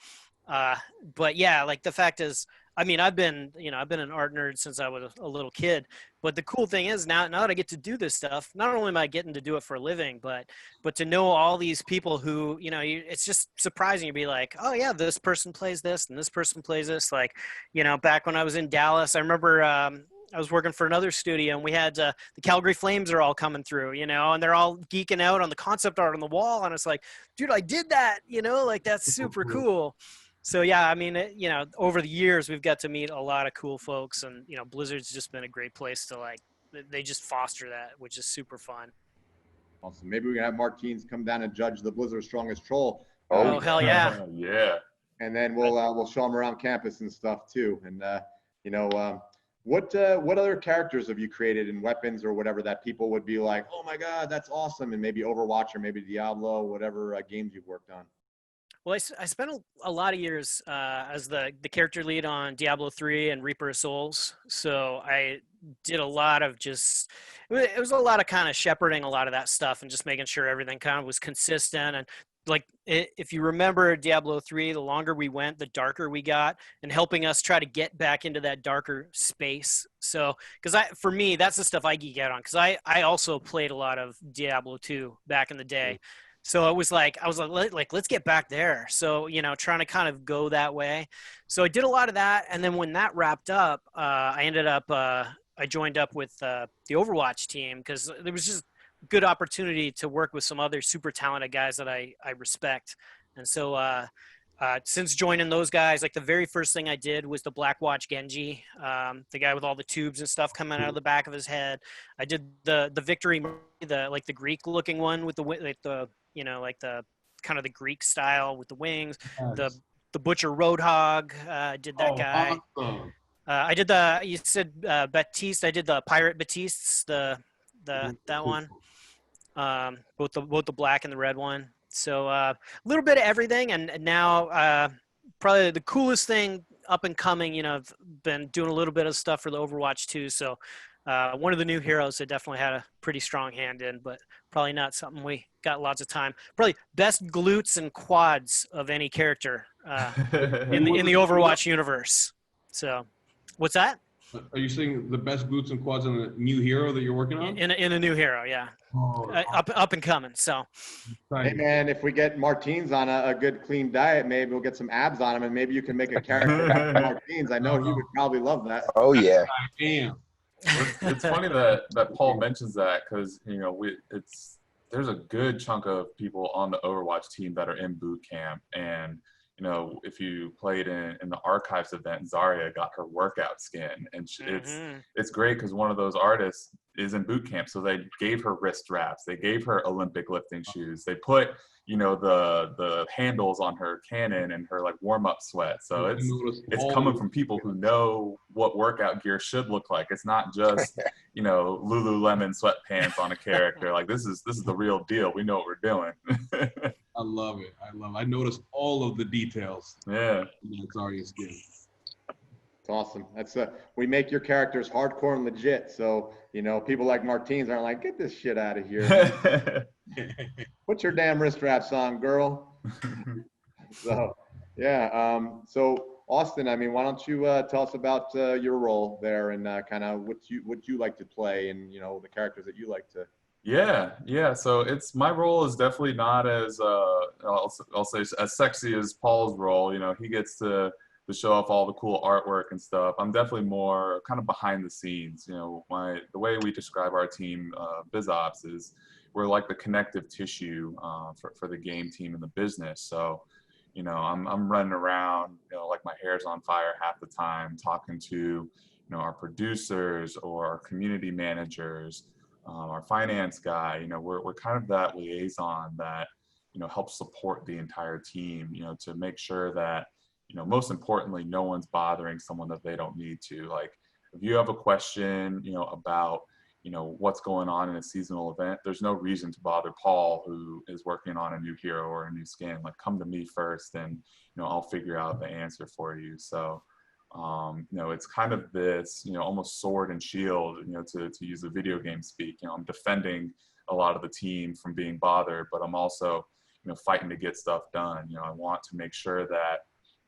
S3: But yeah, like the fact is, I mean, I've been an art nerd since I was a little kid. But the cool thing is now that I get to do this stuff, not only am I getting to do it for a living, but to know all these people who, you know, it's just surprising to be like, oh yeah, this person plays this and this person plays this. Like, you know, back when I was in Dallas, I remember I was working for another studio and we had the Calgary Flames are all coming through, you know, and they're all geeking out on the concept art on the wall. And it's like, dude, I did that, you know, like that's super cool. So yeah, I mean, you know, over the years we've got to meet a lot of cool folks, and you know, Blizzard's just been a great place to like. They just foster that, which is super fun.
S1: Awesome. Maybe we can have Martins come down and judge the Blizzard Strongest Troll.
S3: Oh hell yeah!
S4: Yeah.
S1: And then we'll show them around campus and stuff too. And you know, what other characters have you created in weapons or whatever that people would be like, oh my god, that's awesome, and maybe Overwatch or maybe Diablo, whatever games you've worked on.
S3: Well, I spent a lot of years as the character lead on Diablo 3 and Reaper of Souls. So I did a lot of it was a lot of kind of shepherding a lot of that stuff and just making sure everything kind of was consistent. And like, if you remember Diablo 3, the longer we went, the darker we got, and helping us try to get back into that darker space. So, for me, that's the stuff I geek out on. Cause I also played a lot of Diablo 2 back in the day. So I was like, let's get back there. So, you know, trying to kind of go that way. So I did a lot of that. And then when that wrapped up, I ended up, I joined up with the Overwatch team because there was just a good opportunity to work with some other super talented guys that I respect. And so since joining those guys, like the very first thing I did was the Blackwatch Genji, the guy with all the tubes and stuff coming out of the back of his head. I did the Victory, the Greek looking one with the you know, like the kind of the Greek style with the wings. Nice. The Butcher Roadhog, did that guy. Awesome. I did you said Batiste. I did the Pirate Batistes, that one. Both the black and the red one. So a little bit of everything, and now probably the coolest thing up and coming. You know, I've been doing a little bit of stuff for the Overwatch too. So one of the new heroes I definitely had a pretty strong hand in, but probably not something we got lots of time. Probably best glutes and quads of any character in the Overwatch universe. So, what's that?
S2: Are you saying the best glutes and quads on the new hero that you're working on?
S3: In a new hero, yeah.
S2: Oh,
S3: Up and coming. So
S1: Hey
S2: exciting.
S1: man, if we get Martins on a good clean diet, maybe we'll get some abs on him, and maybe you can make a character after Martins. I know he would probably love that.
S5: Oh yeah.
S2: Damn.
S4: It's funny that Paul mentions that because there's a good chunk of people on the Overwatch team that are in boot camp, and if you played in the archives event, Zarya got her workout skin, and it's great because one of those artists is in boot camp, so they gave her wrist wraps, they gave her Olympic lifting shoes, they put the handles on her cannon and her like warm-up sweat, so it's coming from people who know what workout gear should look like. It's not just Lululemon sweatpants on a character. Like this is the real deal. We know what we're doing.
S2: I love it. I noticed all of the details.
S4: Yeah.
S2: It's already skin.
S1: It's awesome. That's we make your characters hardcore and legit. So, people like Martins aren't like, get this shit out of here. Put your damn wrist wraps on, girl. So, yeah. So Austin, I mean, why don't you tell us about your role there and kind of what you like to play and, the characters that you like to.
S4: Yeah. So my role is definitely not as I'll say as sexy as Paul's role. He gets to show off all the cool artwork and stuff. I'm definitely more kind of behind the scenes. The way we describe our team, BizOps, is we're like the connective tissue for the game team and the business. So, I'm running around, like my hair's on fire half the time, talking to, our producers or our community managers, our finance guy. We're kind of that liaison that, helps support the entire team, to make sure that, most importantly, no one's bothering someone that they don't need to. Like, if you have a question, about, what's going on in a seasonal event, there's no reason to bother Paul, who is working on a new hero or a new skin. Like, come to me first and, I'll figure out the answer for you. So, it's kind of this, almost sword and shield, to use the video game speak. I'm defending a lot of the team from being bothered, but I'm also, fighting to get stuff done. I want to make sure that,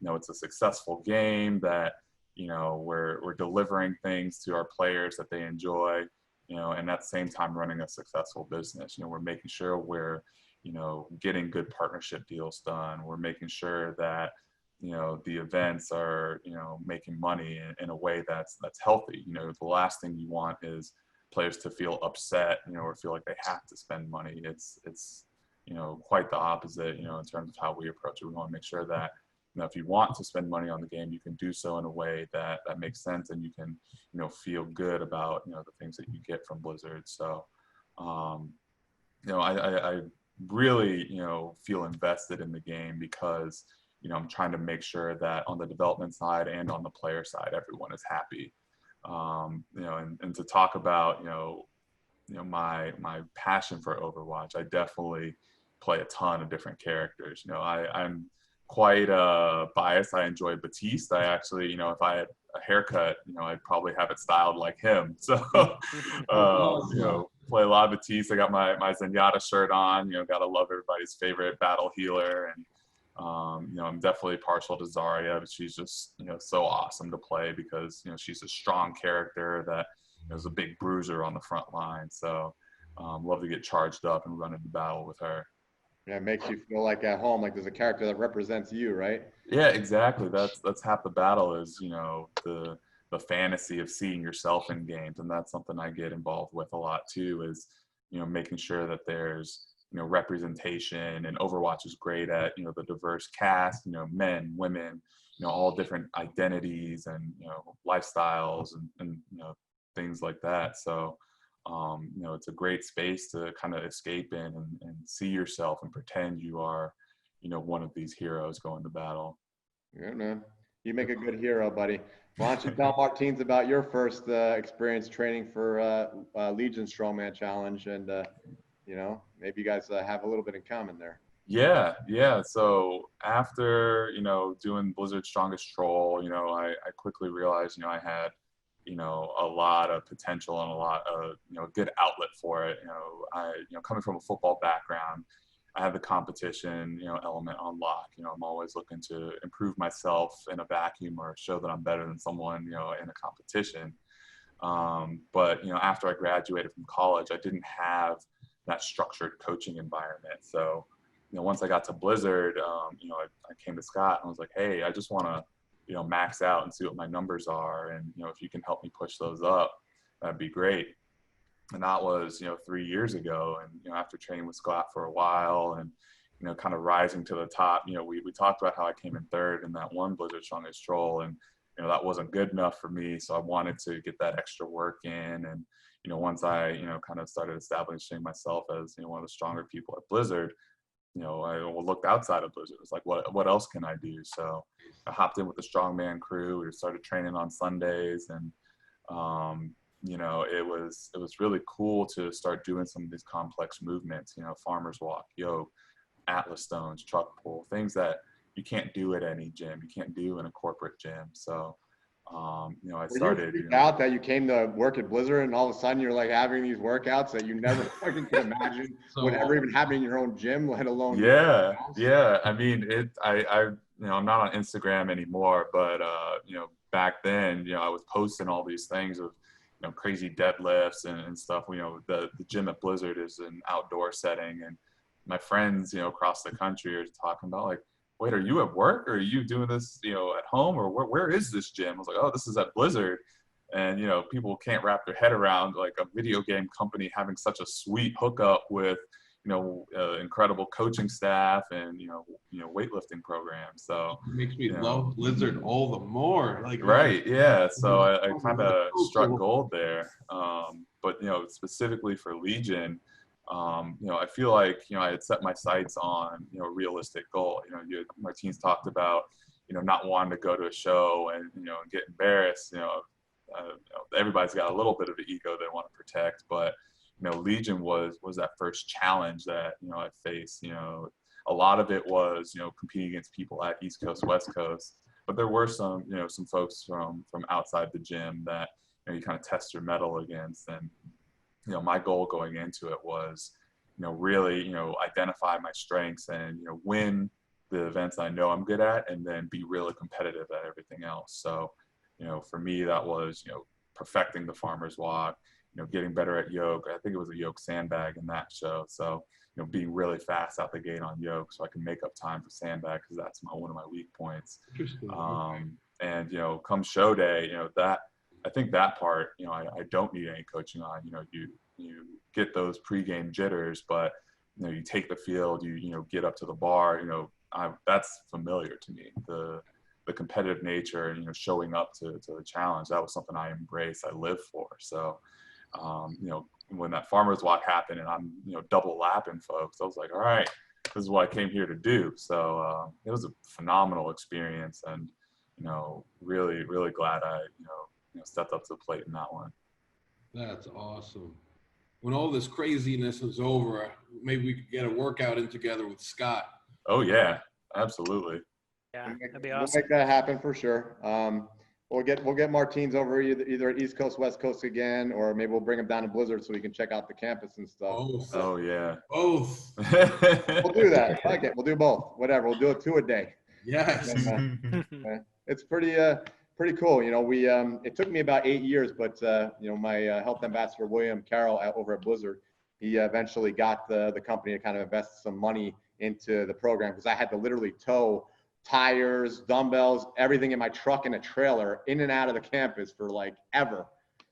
S4: it's a successful game, that, we're delivering things to our players that they enjoy, and at the same time running a successful business. We're making sure we're, getting good partnership deals done. We're making sure that, the events are, making money in a way that's healthy. The last thing you want is players to feel upset, or feel like they have to spend money. It's quite the opposite, in terms of how we approach it. We want to make sure that, if you want to spend money on the game, you can do so in a way that makes sense, and you can, feel good about, the things that you get from Blizzard. So, I really, feel invested in the game because, I'm trying to make sure that on the development side and on the player side, everyone is happy. And to talk about, my passion for Overwatch, I definitely play a ton of different characters. I'm quite biased. I enjoy Batiste. I actually, if I had a haircut, I'd probably have it styled like him. So, play a lot of Batiste. I got my Zenyatta shirt on. Gotta love everybody's favorite battle healer, and I'm definitely partial to Zarya, but she's just, so awesome to play because, she's a strong character that is a big bruiser on the front line. So, love to get charged up and run into battle with her.
S1: Yeah, it makes you feel like at home, like there's a character that represents you, right?
S4: Yeah, exactly. That's half the battle is, the fantasy of seeing yourself in games. And that's something I get involved with a lot too, is, making sure that there's, representation, and Overwatch is great at, the diverse cast, men, women, all different identities and, lifestyles and things like that. So, it's a great space to kind of escape in and see yourself and pretend you are, one of these heroes going to battle.
S1: Yeah, man. You make a good hero, buddy. Why don't you tell Martins about your first experience training for Legion Strongman Challenge, and maybe you guys have a little bit in common there.
S4: Yeah. So after, doing Blizzard Strongest Troll, I quickly realized, I had, a lot of potential and a lot of, good outlet for it. Coming from a football background, I have the competition, element on lock. I'm always looking to improve myself in a vacuum or show that I'm better than someone, in a competition. But after I graduated from college, I didn't have that structured coaching environment. So, once I got to Blizzard, I came to Scott and was like, hey, I just want to, max out and see what my numbers are. And, if you can help me push those up, that'd be great. And that was, 3 years ago. And, after training with Scott for a while and, kind of rising to the top, we talked about how I came in third in that one Blizzard Strongest Troll. And, that wasn't good enough for me. So I wanted to get that extra work in. And, once I, kind of started establishing myself as, one of the stronger people at Blizzard, I looked outside of Blizzard. It's like, what else can I do? So I hopped in with the strongman crew. We started training on Sundays, and it was really cool to start doing some of these complex movements. Farmer's walk, yoke, Atlas stones, truck pull, things that you can't do at any gym. You can't do in a corporate gym. So I started.
S1: Were you freaked out that you came to work at Blizzard and all of a sudden you're like having these workouts that you never fucking could imagine would ever even happen in your own gym, let alone.
S4: Yeah. I mean, I'm not on Instagram anymore, but back then, I was posting all these things of crazy deadlifts and stuff. The gym at Blizzard is an outdoor setting, and my friends across the country are talking about like, wait, are you at work or are you doing this, at home, or where is this gym? I was like, oh, this is at Blizzard. And, people can't wrap their head around like a video game company having such a sweet hookup with, incredible coaching staff and, weightlifting programs. So
S2: it makes me love Blizzard all the more. Like,
S4: right. Yeah. So I kind of struck gold there. But, specifically for Legion, I feel like, I had set my sights on, a realistic goal. Martine's talked about, not wanting to go to a show and, get embarrassed. Everybody's got a little bit of an ego they want to protect, but, Legion was that first challenge that, I faced. A lot of it was, competing against people at East Coast, West Coast, but there were some, some folks from outside the gym that, you kind of test your mettle against. And, my goal going into it was, really, identify my strengths and, win the events I know I'm good at, and then be really competitive at everything else. So, for me, that was, perfecting the farmer's walk, getting better at yoke. I think it was a yoke sandbag in that show. So, being really fast out the gate on yoke so I can make up time for sandbag, because that's one of my weak points. And, come show day, that, I think that part, I don't need any coaching on. You get those pregame jitters, but you take the field, you get up to the bar. That's familiar to me. The competitive nature and showing up to the challenge, that was something I embraced, I live for. So when that farmer's walk happened and I'm double lapping folks, I was like, all right, this is what I came here to do. So it was a phenomenal experience, and really, really glad I stepped up to the plate in that one.
S2: That's awesome. When all this craziness is over, maybe we could get a workout in together with Scott.
S4: Oh yeah, absolutely.
S3: Yeah, that'd be
S1: We'll
S3: awesome.
S1: make that happen for sure. We'll get Martins over either at East Coast, West Coast again, or maybe we'll bring him down to Blizzard so we can check out the campus and stuff.
S4: Oh yeah.
S2: Both.
S1: We'll do that. I like it. We'll do both. Whatever. We'll do it 2 a day.
S2: Yes.
S1: It's pretty cool. It took me about 8 years, but my health ambassador William Carroll over at Blizzard, he eventually got the company to kind of invest some money into the program, because I had to literally tow tires, dumbbells, everything in my truck and a trailer in and out of the campus for like ever.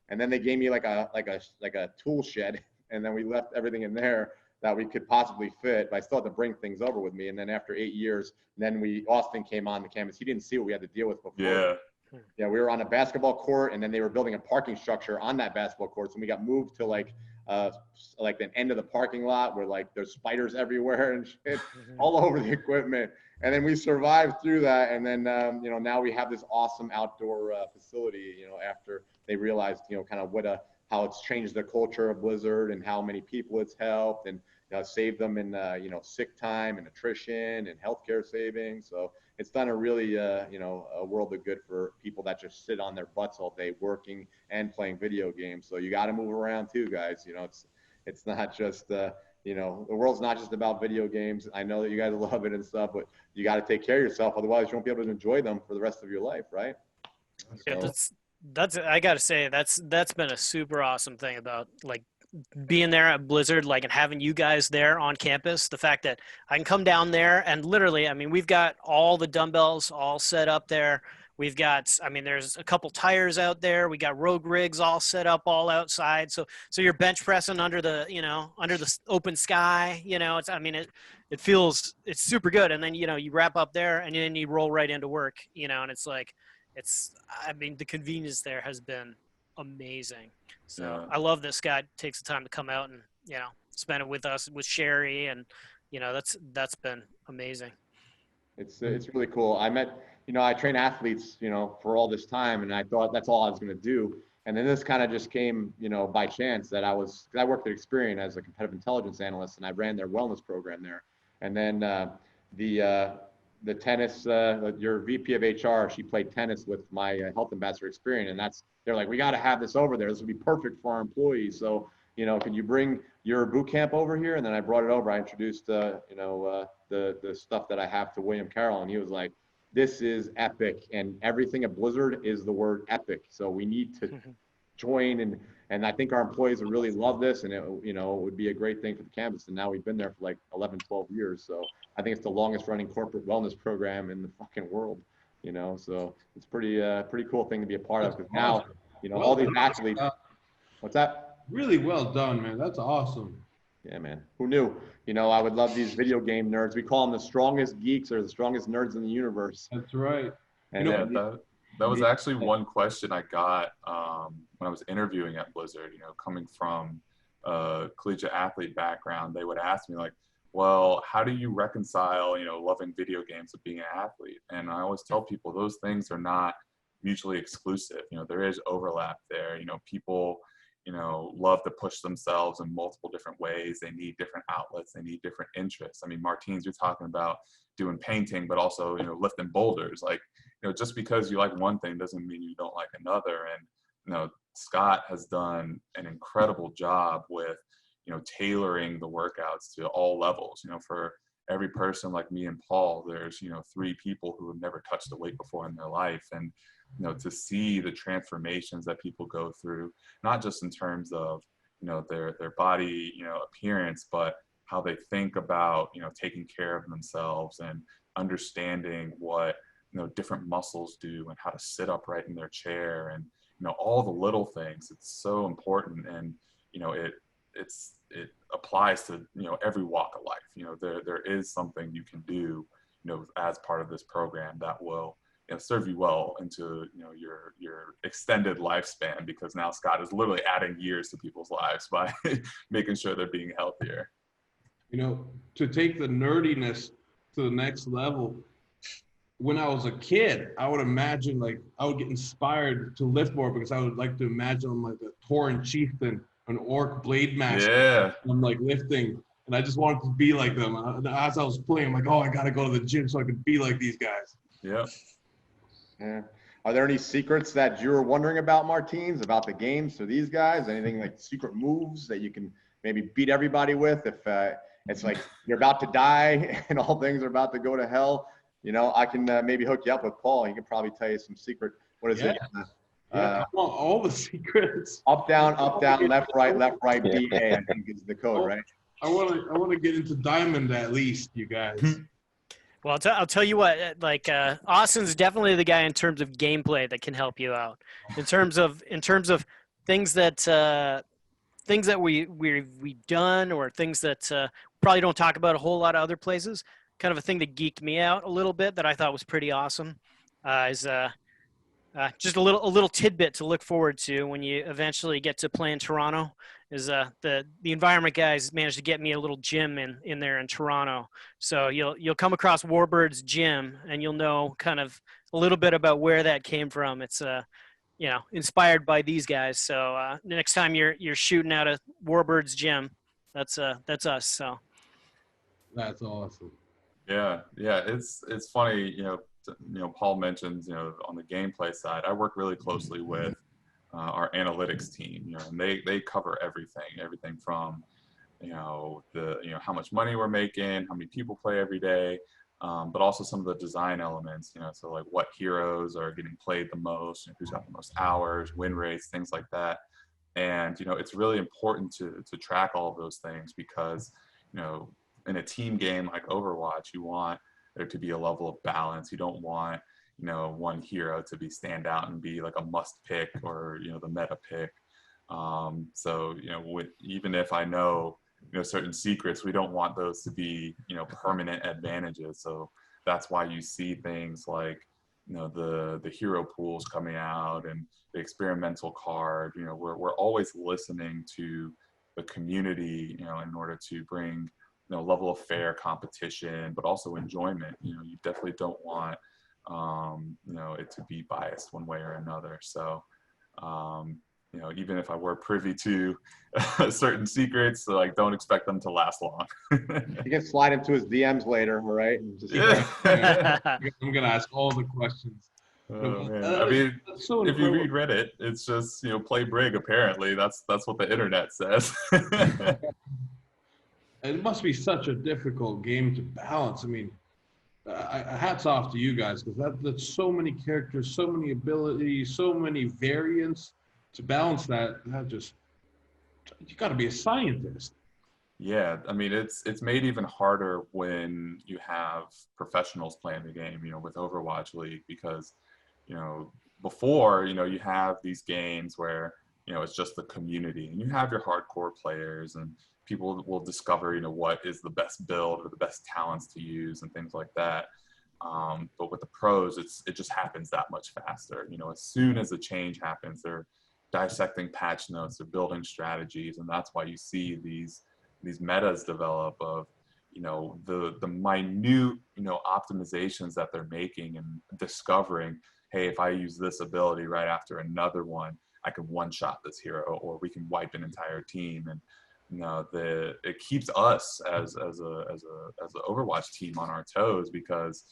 S1: And then they gave me like a tool shed, and then we left everything in there that we could possibly fit, but I still had to bring things over with me. And then after 8 years, Austin came on the campus. He didn't see what we had to deal with before. Yeah, we were on a basketball court, and then they were building a parking structure on that basketball court. So we got moved to like the end of the parking lot where like there's spiders everywhere and shit all over the equipment. And then we survived through that. And then, now we have this awesome outdoor facility, after they realized, kind of how it's changed the culture of Blizzard and how many people it's helped and saved them in, sick time and attrition and healthcare savings. So it's done a really, a world of good for people that just sit on their butts all day working and playing video games. So you got to move around too, guys. It's not just, you know, the world's not just about video games. I know that you guys love it and stuff, but you got to take care of yourself. Otherwise, you won't be able to enjoy them for the rest of your life, right?
S3: Yeah,
S1: So,
S3: that's I gotta say that's been a super awesome thing about like being there at Blizzard, like, and having you guys there on campus. The fact that I can come down there and literally, I mean, we've got all the dumbbells all set up there. We've got, I mean, there's a couple tires out there. We got rogue rigs all set up all outside. So you're bench pressing under the, you know, under the open sky, you know, it's, I mean, it feels, it's super good. And then, you know, you wrap up there and then you roll right into work, you know, and it's like, I mean, the convenience there has been amazing. So
S4: Yeah.
S3: I love that Scott takes the time to come out and, you know, spend it with us, with Sherry. And, you know, that's been amazing.
S1: it's really cool. I met, you know, I train athletes, you know, for all this time, and I thought that's all I was going to do. And then this kind of just came, you know, by chance that I worked at Experian as a competitive intelligence analyst, and I ran their wellness program there. And then the tennis, your VP of HR, she played tennis with my health ambassador Experian, and they're like, we got to have this over there. This would be perfect for our employees. So, you know, can you bring your boot camp over here? And then I brought it over. I introduced, you know, the stuff that I have to William Carroll, and he was like, this is epic, and everything at Blizzard is the word epic. So we need to join, and I think our employees would really love this, and it, you know, it would be a great thing for the campus. And now we've been there for like 11, 12 years. So I think it's the longest running corporate wellness program in the fucking world, you know? So it's pretty cool thing to be a part of, because now, you know, all these athletes, what's that?
S2: Really well done, man. That's awesome.
S1: Yeah, man. Who knew? You know, I would love these video game nerds. We call them the strongest geeks or the strongest nerds in the universe.
S2: That's right.
S1: And
S2: You know,
S4: that was actually one question I got when I was interviewing at Blizzard. You know, coming from a collegiate athlete background, they would ask me like, well, how do you reconcile, you know, loving video games with being an athlete? And I always tell people those things are not mutually exclusive. You know, there is overlap there. You know, people, you know, love to push themselves in multiple different ways. They need different outlets. They need different interests. I mean, Martins, you're talking about doing painting, but also, you know, lifting boulders. Like, you know, just because you like one thing doesn't mean you don't like another. And, you know, Scott has done an incredible job with, you know, tailoring the workouts to all levels. You know, for every person like me and Paul, there's, you know, 3 people who have never touched a weight before in their life. And, you know, to see the transformations that people go through, not just in terms of, you know, their body, you know, appearance, but how they think about, you know, taking care of themselves and understanding what, you know, different muscles do and how to sit upright in their chair, and, you know, all the little things. It's so important. And, you know, it applies to, you know, every walk of life. You know, there is something you can do, you know, as part of this program that will, you know, serve you well into, you know, your extended lifespan, because now Scott is literally adding years to people's lives by making sure they're being healthier.
S2: You know, to take the nerdiness to the next level, when I was a kid, I would imagine, like, I would get inspired to lift more because I would like to imagine I'm like a Tauren chieftain, an orc blade master.
S4: Yeah.
S2: I'm like lifting, and I just wanted to be like them. As I was playing, I'm like, oh, I got to go to the gym so I could be like these guys.
S4: Yeah.
S1: Yeah. Are there any secrets that you're wondering about, Martins, about the games for these guys? Anything like secret moves that you can maybe beat everybody with if it's like you're about to die and all things are about to go to hell? You know, I can maybe hook you up with Paul. He can probably tell you some secret. What is it?
S2: I want all the secrets.
S1: Up, down, left, right, BA, I think is the code, right?
S2: I want to get into diamond at least, you guys.
S3: Well, I'll tell you what, like Austin's definitely the guy in terms of gameplay that can help you out. In terms of things that we've done, or things that probably don't talk about a whole lot of other places. Kind of a thing that geeked me out a little bit that I thought was pretty awesome is just a little tidbit to look forward to when you eventually get to play in Toronto. Is the environment guys managed to get me a little gym in there in Toronto. So you'll come across Warbird's gym and you'll know kind of a little bit about where that came from. It's you know, inspired by these guys. So next time you're shooting out of Warbird's gym, that's us. So
S2: That's awesome.
S4: Yeah. It's funny, you know, Paul mentions, you know, on the gameplay side, I work really closely with our analytics team, you know, and they cover everything from, how much money we're making, how many people play every day, but also some of the design elements, so like what heroes are getting played the most, who's got the most hours, win rates, things like that. And, it's really important to track all of those things because, in a team game like Overwatch, you want there to be a level of balance. You don't want, one hero to be stand out and be like a must pick or, the meta pick. So, even if I know, certain secrets, we don't want those to be, permanent advantages. So that's why you see things like, the hero pools coming out and the experimental card. We're always listening to the community, in order to bring, level of fair competition, but also enjoyment. You definitely don't want, it to be biased one way or another. So, even if I were privy to certain secrets, like don't expect them to last long.
S1: You can slide into his DMs later, all right?
S2: I'm gonna ask all the questions.
S4: Oh, man. I mean,
S2: so
S4: if you read Reddit, it's just play Brig. Apparently, that's what the internet says.
S2: It must be such a difficult game to balance. I mean, hats off to you guys because that's so many characters, so many abilities, so many variants. To balance that you got to be a scientist.
S4: Yeah, I mean, it's made even harder when you have professionals playing the game, with Overwatch League, because, before, you have these games where, it's just the community and you have your hardcore players and people will discover, what is the best build or the best talents to use and things like that. But with the pros, it just happens that much faster. As soon as a change happens, they're dissecting patch notes, they're building strategies, and that's why you see these metas develop of, the minute, optimizations that they're making and discovering, hey, if I use this ability right after another one, I can one-shot this hero, or we can wipe an entire team. And it keeps us as a Overwatch team on our toes because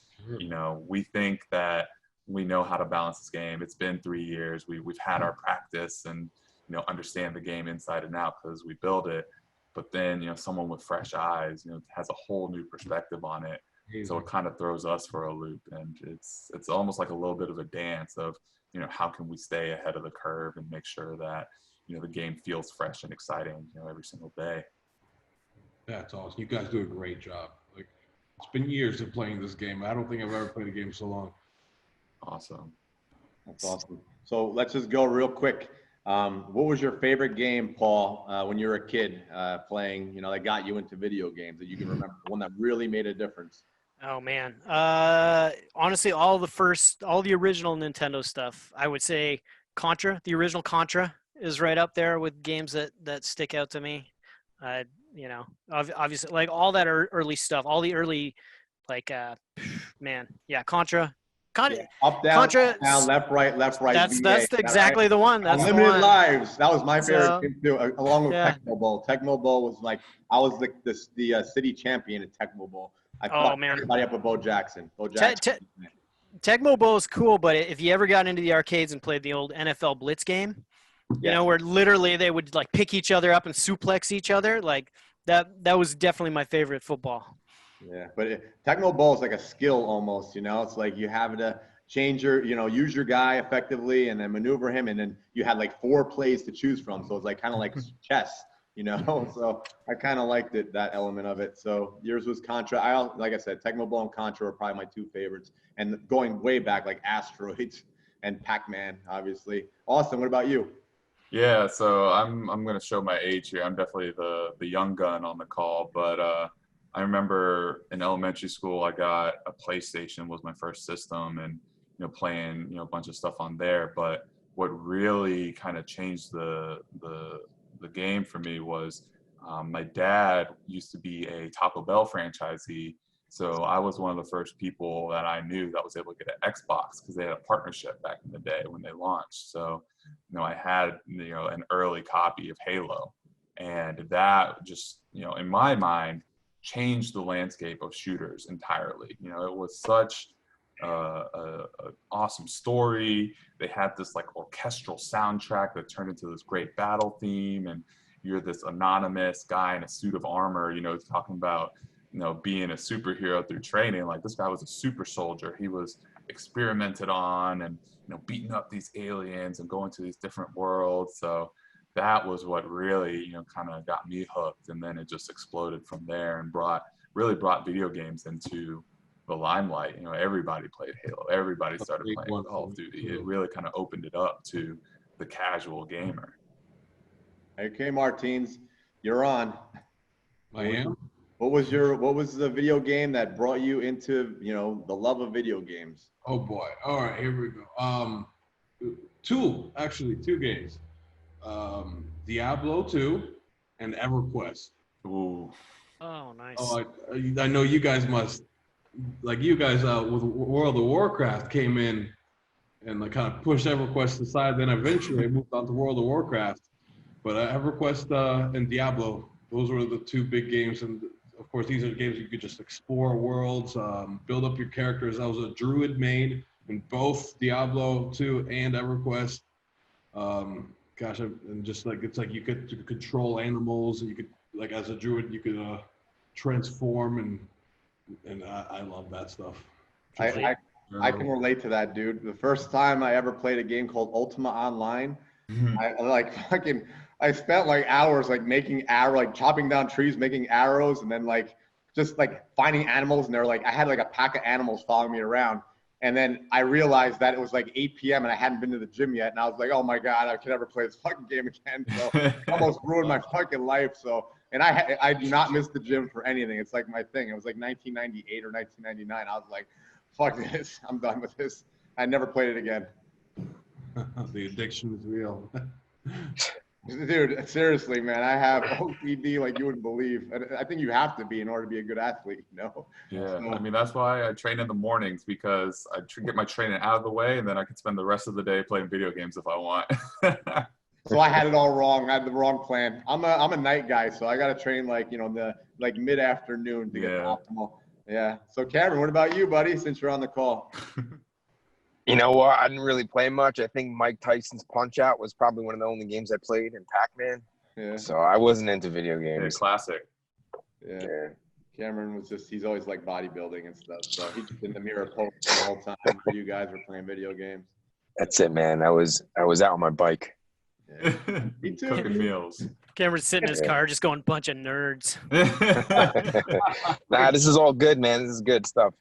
S4: we think that we know how to balance this game. It's been 3 years. We've had our practice and understand the game inside and out because we build it. But then someone with fresh eyes has a whole new perspective on it. So it kind of throws us for a loop, and it's almost like a little bit of a dance of how can we stay ahead of the curve and make sure that the game feels fresh and exciting every single day.
S2: That's awesome. You guys do a great job. Like, it's been years of playing this game. I don't think I've ever played a game so long.
S4: Awesome.
S1: That's awesome. So let's just go real quick. What was your favorite game, Paul, when you were a kid playing, that got you into video games that you can remember, the one that really made a difference?
S3: Oh man. Honestly, all the original Nintendo stuff. I would say Contra, the original Contra is right up there with games that stick out to me. Obviously like all that early stuff, all the early Contra.
S1: Yeah. Up, down,
S3: Contra,
S1: up, down, left, right,
S3: That's
S1: VA,
S3: exactly
S1: right?
S3: the one. That's
S1: Unlimited
S3: the one.
S1: Lives. That was my favorite game too, along with
S3: Yeah.
S1: Tecmo Bowl. Tecmo Bowl was like, I was the city champion at Tecmo Bowl. I fucked everybody up with Bo Jackson.
S3: Tecmo Bowl is cool, but if you ever got into the arcades and played the old NFL Blitz game, where literally they would like pick each other up and suplex each other, like that was definitely my favorite football.
S1: Yeah, but Tecmo Bowl is like a skill almost, it's like you have to change your, use your guy effectively and then maneuver him. And then you had like 4 plays to choose from. So it's like kind of like chess, so I kind of liked that element of it. So yours was Contra. Like I said, Tecmo Bowl and Contra are probably my 2 favorites. And going way back, like Asteroids and Pac-Man, obviously. Austin, what about you?
S4: Yeah, so I'm going to show my age here. I'm definitely the young gun on the call, but I remember in elementary school, I got a PlayStation was my first system, and playing a bunch of stuff on there. But what really kind of changed the game for me was my dad used to be a Taco Bell franchisee, so I was one of the first people that I knew that was able to get an Xbox because they had a partnership back in the day when they launched. So I had an early copy of Halo, and that just in my mind changed the landscape of shooters entirely. It was such an awesome story. They had this like orchestral soundtrack that turned into this great battle theme, and you're this anonymous guy in a suit of armor, talking about, being a superhero through training. Like, this guy was a super soldier. He was experimented on and, beating up these aliens and going to these different worlds. So that was what really, kind of got me hooked. And then it just exploded from there and really brought video games into the limelight. Everybody played Halo. Everybody started playing Call of Duty. It really kind of opened it up to the casual gamer.
S1: Okay, Martins, you're on.
S2: I am.
S1: What was the video game that brought you into, the love of video games?
S2: Oh boy. All right, here we go. Two games. Diablo 2 and EverQuest.
S4: Ooh.
S3: Oh, nice.
S2: Oh, I know you guys must, like, you guys with World of Warcraft came in and like kind of pushed EverQuest aside. Then eventually I moved on to World of Warcraft. But EverQuest and Diablo, those were the two big games. And of course, these are games you could just explore worlds, build up your characters. I was a druid main in both Diablo 2 and EverQuest. And just like, it's like you could control animals, and you could, like, as a druid, you could transform, and I love that stuff.
S1: I can relate to that, dude. The first time I ever played a game called Ultima Online, I spent like hours like making chopping down trees, making arrows, and then just finding animals. And I had like a pack of animals following me around. And then I realized that it was like 8 p.m. and I hadn't been to the gym yet. And I was like, oh my God, I could never play this fucking game again. So it almost ruined my fucking life. So, and I do not miss the gym for anything. It's like my thing. It was like 1998 or 1999. I was like, fuck this. I'm done with this. I never played it again.
S2: The addiction is real.
S1: Dude, seriously, man, I have OCD like you wouldn't believe. I think you have to be in order to be a good athlete,
S4: Yeah,
S1: So,
S4: I mean, that's why I train in the mornings, because I get my training out of the way, and then I can spend the rest of the day playing video games if I want.
S1: so I had it all wrong. I had the wrong plan. I'm a night guy, so I got to train the mid-afternoon to get optimal. Yeah. So Cameron, what about you, buddy, since you're on the call?
S5: You know what? I didn't really play much. I think Mike Tyson's Punch-Out was probably one of the only games I played, in Pac-Man.
S1: Yeah.
S5: So I wasn't into video games.
S4: Classic.
S1: Yeah. Cameron was he's always like bodybuilding and stuff. So he's just in the mirror posting the whole time. You guys were playing video games.
S5: That's it, man. I was out on my bike.
S1: Yeah. Me too.
S4: Cooking meals.
S3: Cameron's sitting in his car just going, bunch of nerds.
S5: Nah, this is all good, man. This is good stuff.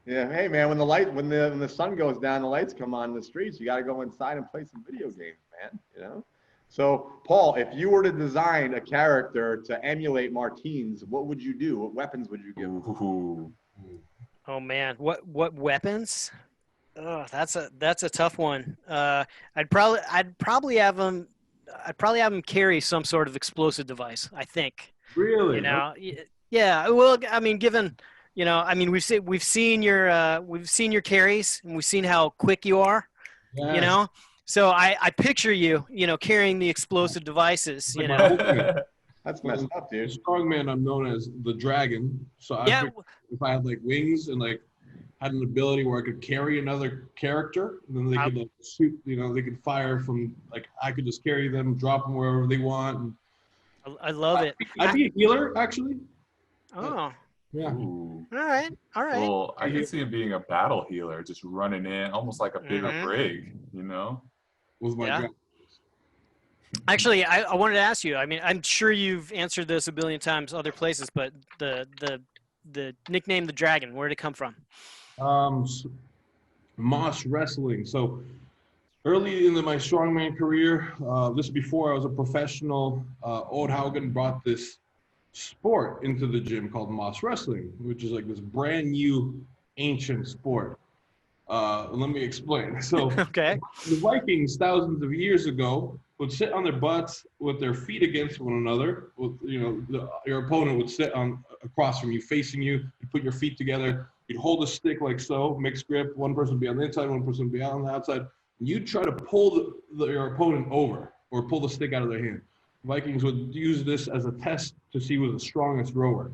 S1: Yeah, hey man, when the sun goes down, the lights come on in the streets, you got to go inside and play some video games, man. So Paul, if you were to design a character to emulate Martins, what would you do? What weapons would you give him?
S4: Ooh.
S3: Oh man, what weapons? Oh, that's a tough one. I'd probably have him carry some sort of explosive device, I think.
S2: Really?
S3: Yeah. Well, I mean, given. We've seen your carries, and we've seen how quick you are.
S2: Yes.
S3: So I picture you, carrying the explosive devices.
S1: That's messed up, dude.
S2: Strongman, I'm known as the Dragon. So if I had like wings and like had an ability where I could carry another character, and then they could like shoot. They could fire from I could just carry them, drop them wherever they want.
S3: I love it.
S2: I'd be a healer, actually.
S3: Oh.
S2: Yeah.
S4: Ooh.
S3: All right.
S4: Well, I can see him being a battle healer, just running in, almost like a bigger brig,
S2: With my dragon.
S3: Actually, I wanted to ask you. I mean, I'm sure you've answered this a billion times other places, but the nickname the Dragon, where did it come from?
S2: Moss Wrestling. So early into my strongman career, this is before I was a professional, Old Haugen brought this sport into the gym called Moss Wrestling, which is like this brand new ancient sport. Let me explain. So
S3: okay.
S2: The Vikings thousands of years ago would sit on their butts with their feet against one another. Your opponent would sit across from you, facing you. You put your feet together. You'd hold a stick like so, mixed grip. One person would be on the inside, one person would be on the outside. You'd try to pull your opponent over or pull the stick out of their hand. Vikings would use this as a test to see who was the strongest rower.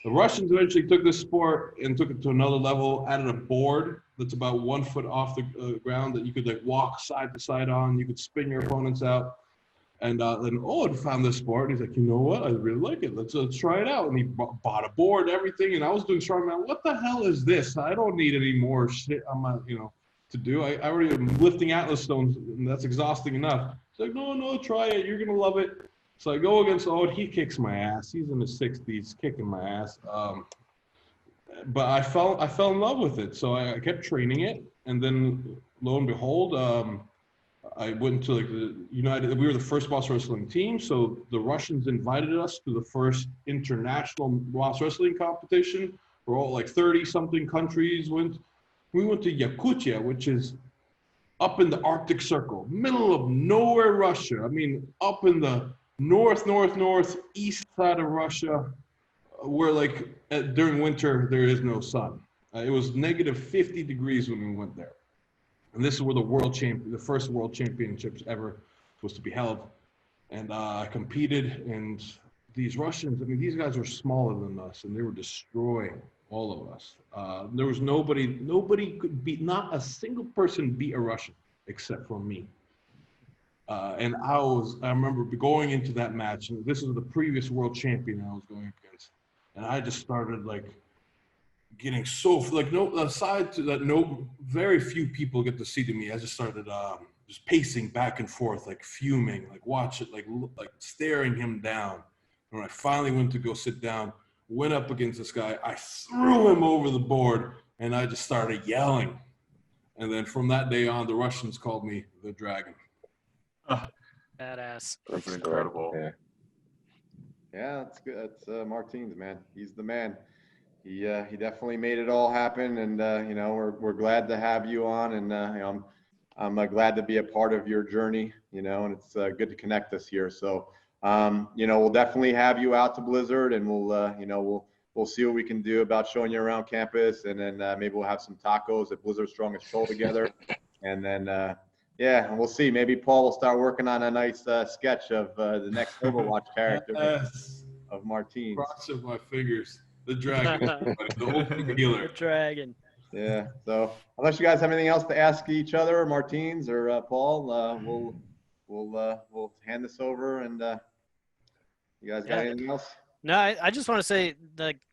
S2: The Russians eventually took this sport and took it to another level, added a board that's about 1 foot off the ground that you could walk side to side on. You could spin your opponents out. And then Owen found this sport, and he's like, you know what? I really like it. Let's try it out. And he bought a board, everything. And I was doing strongman. What the hell is this? I don't need any more shit. To do. I already am lifting Atlas stones, and that's exhausting enough. He's like, no, try it. You're gonna love it. So I go against Owen. He kicks my ass. He's in his 60s, kicking my ass. But I fell in love with it. So I kept training it, and then lo and behold, I went to like the United. We were the first Boss Wrestling team, so the Russians invited us to the first international Boss Wrestling competition. We're all like 30-something countries went. We went to Yakutia, which is up in the Arctic Circle, middle of nowhere, Russia. I mean, up in the northeast side of Russia, where like during winter there is no sun. It was negative 50 degrees when we went there. And this is where the first world championships ever was to be held. And I competed, and these Russians, I mean, these guys were smaller than us, and they were destroying all of us. There was nobody could beat, not a single person beat a Russian except for me. And I remember going into that match, and this was the previous world champion I was going against. And I just started like getting so, like, very few people get to see to me. I just started just pacing back and forth, like fuming, like watch it, like staring him down. And when I finally went to go sit down, went up against this guy, I threw him over the board, and I just started yelling. And then from that day on, the Russians called me the Dragon.
S3: Badass.
S4: That's incredible.
S1: Yeah, that's good. That's Martins, man. He's the man. He definitely made it all happen, and we're glad to have you on, and I'm glad to be a part of your journey, and it's good to connect us here. So we'll definitely have you out to Blizzard, and we'll see what we can do about showing you around campus, and then maybe we'll have some tacos at Blizzard Strongest Troll together, and then and we'll see. Maybe Paul will start working on a nice sketch of the next Overwatch character of Martins.
S2: Cross my fingers. The Dragon, the ultimate healer.
S3: The Dragon.
S1: Yeah. So unless you guys have anything else to ask each other, Martins or Paul, we'll hand this over, and you guys got anything else?
S3: No, I just want to say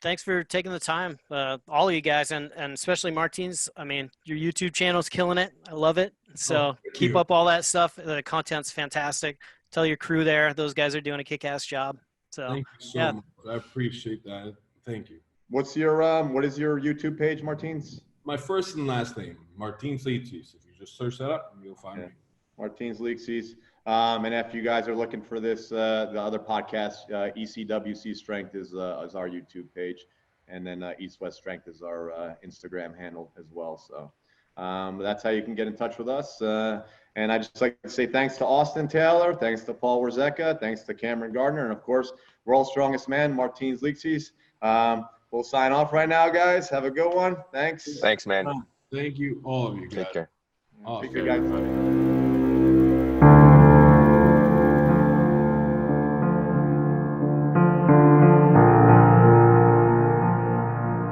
S3: thanks for taking the time, all of you guys, and especially Martins. I mean, your YouTube channel's killing it. I love it. So keep up all that stuff. The content's fantastic. Tell your crew there, those guys are doing a kick-ass job. So
S2: thank you so much. I appreciate that. Thank you.
S1: What is your YouTube page, Martins?
S2: My first and last name, Martins Leitzies. If you just search that up, you'll find me. Martins
S1: Leitzies. And if you guys are looking for this, the other podcast, ECWC Strength is our YouTube page, and then East West Strength is our Instagram handle as well. So that's how you can get in touch with us. And I just like to say thanks to Austin Taylor, thanks to Paul Warzeka, thanks to Cameron Gardner, and of course, World's Strongest Man, Martins Leitzies. We'll sign off right now, guys. Have a good one. Thanks.
S5: Thanks, man.
S2: Thank you, all of you guys.
S5: Take care.
S2: Awesome.
S1: Take care, guys.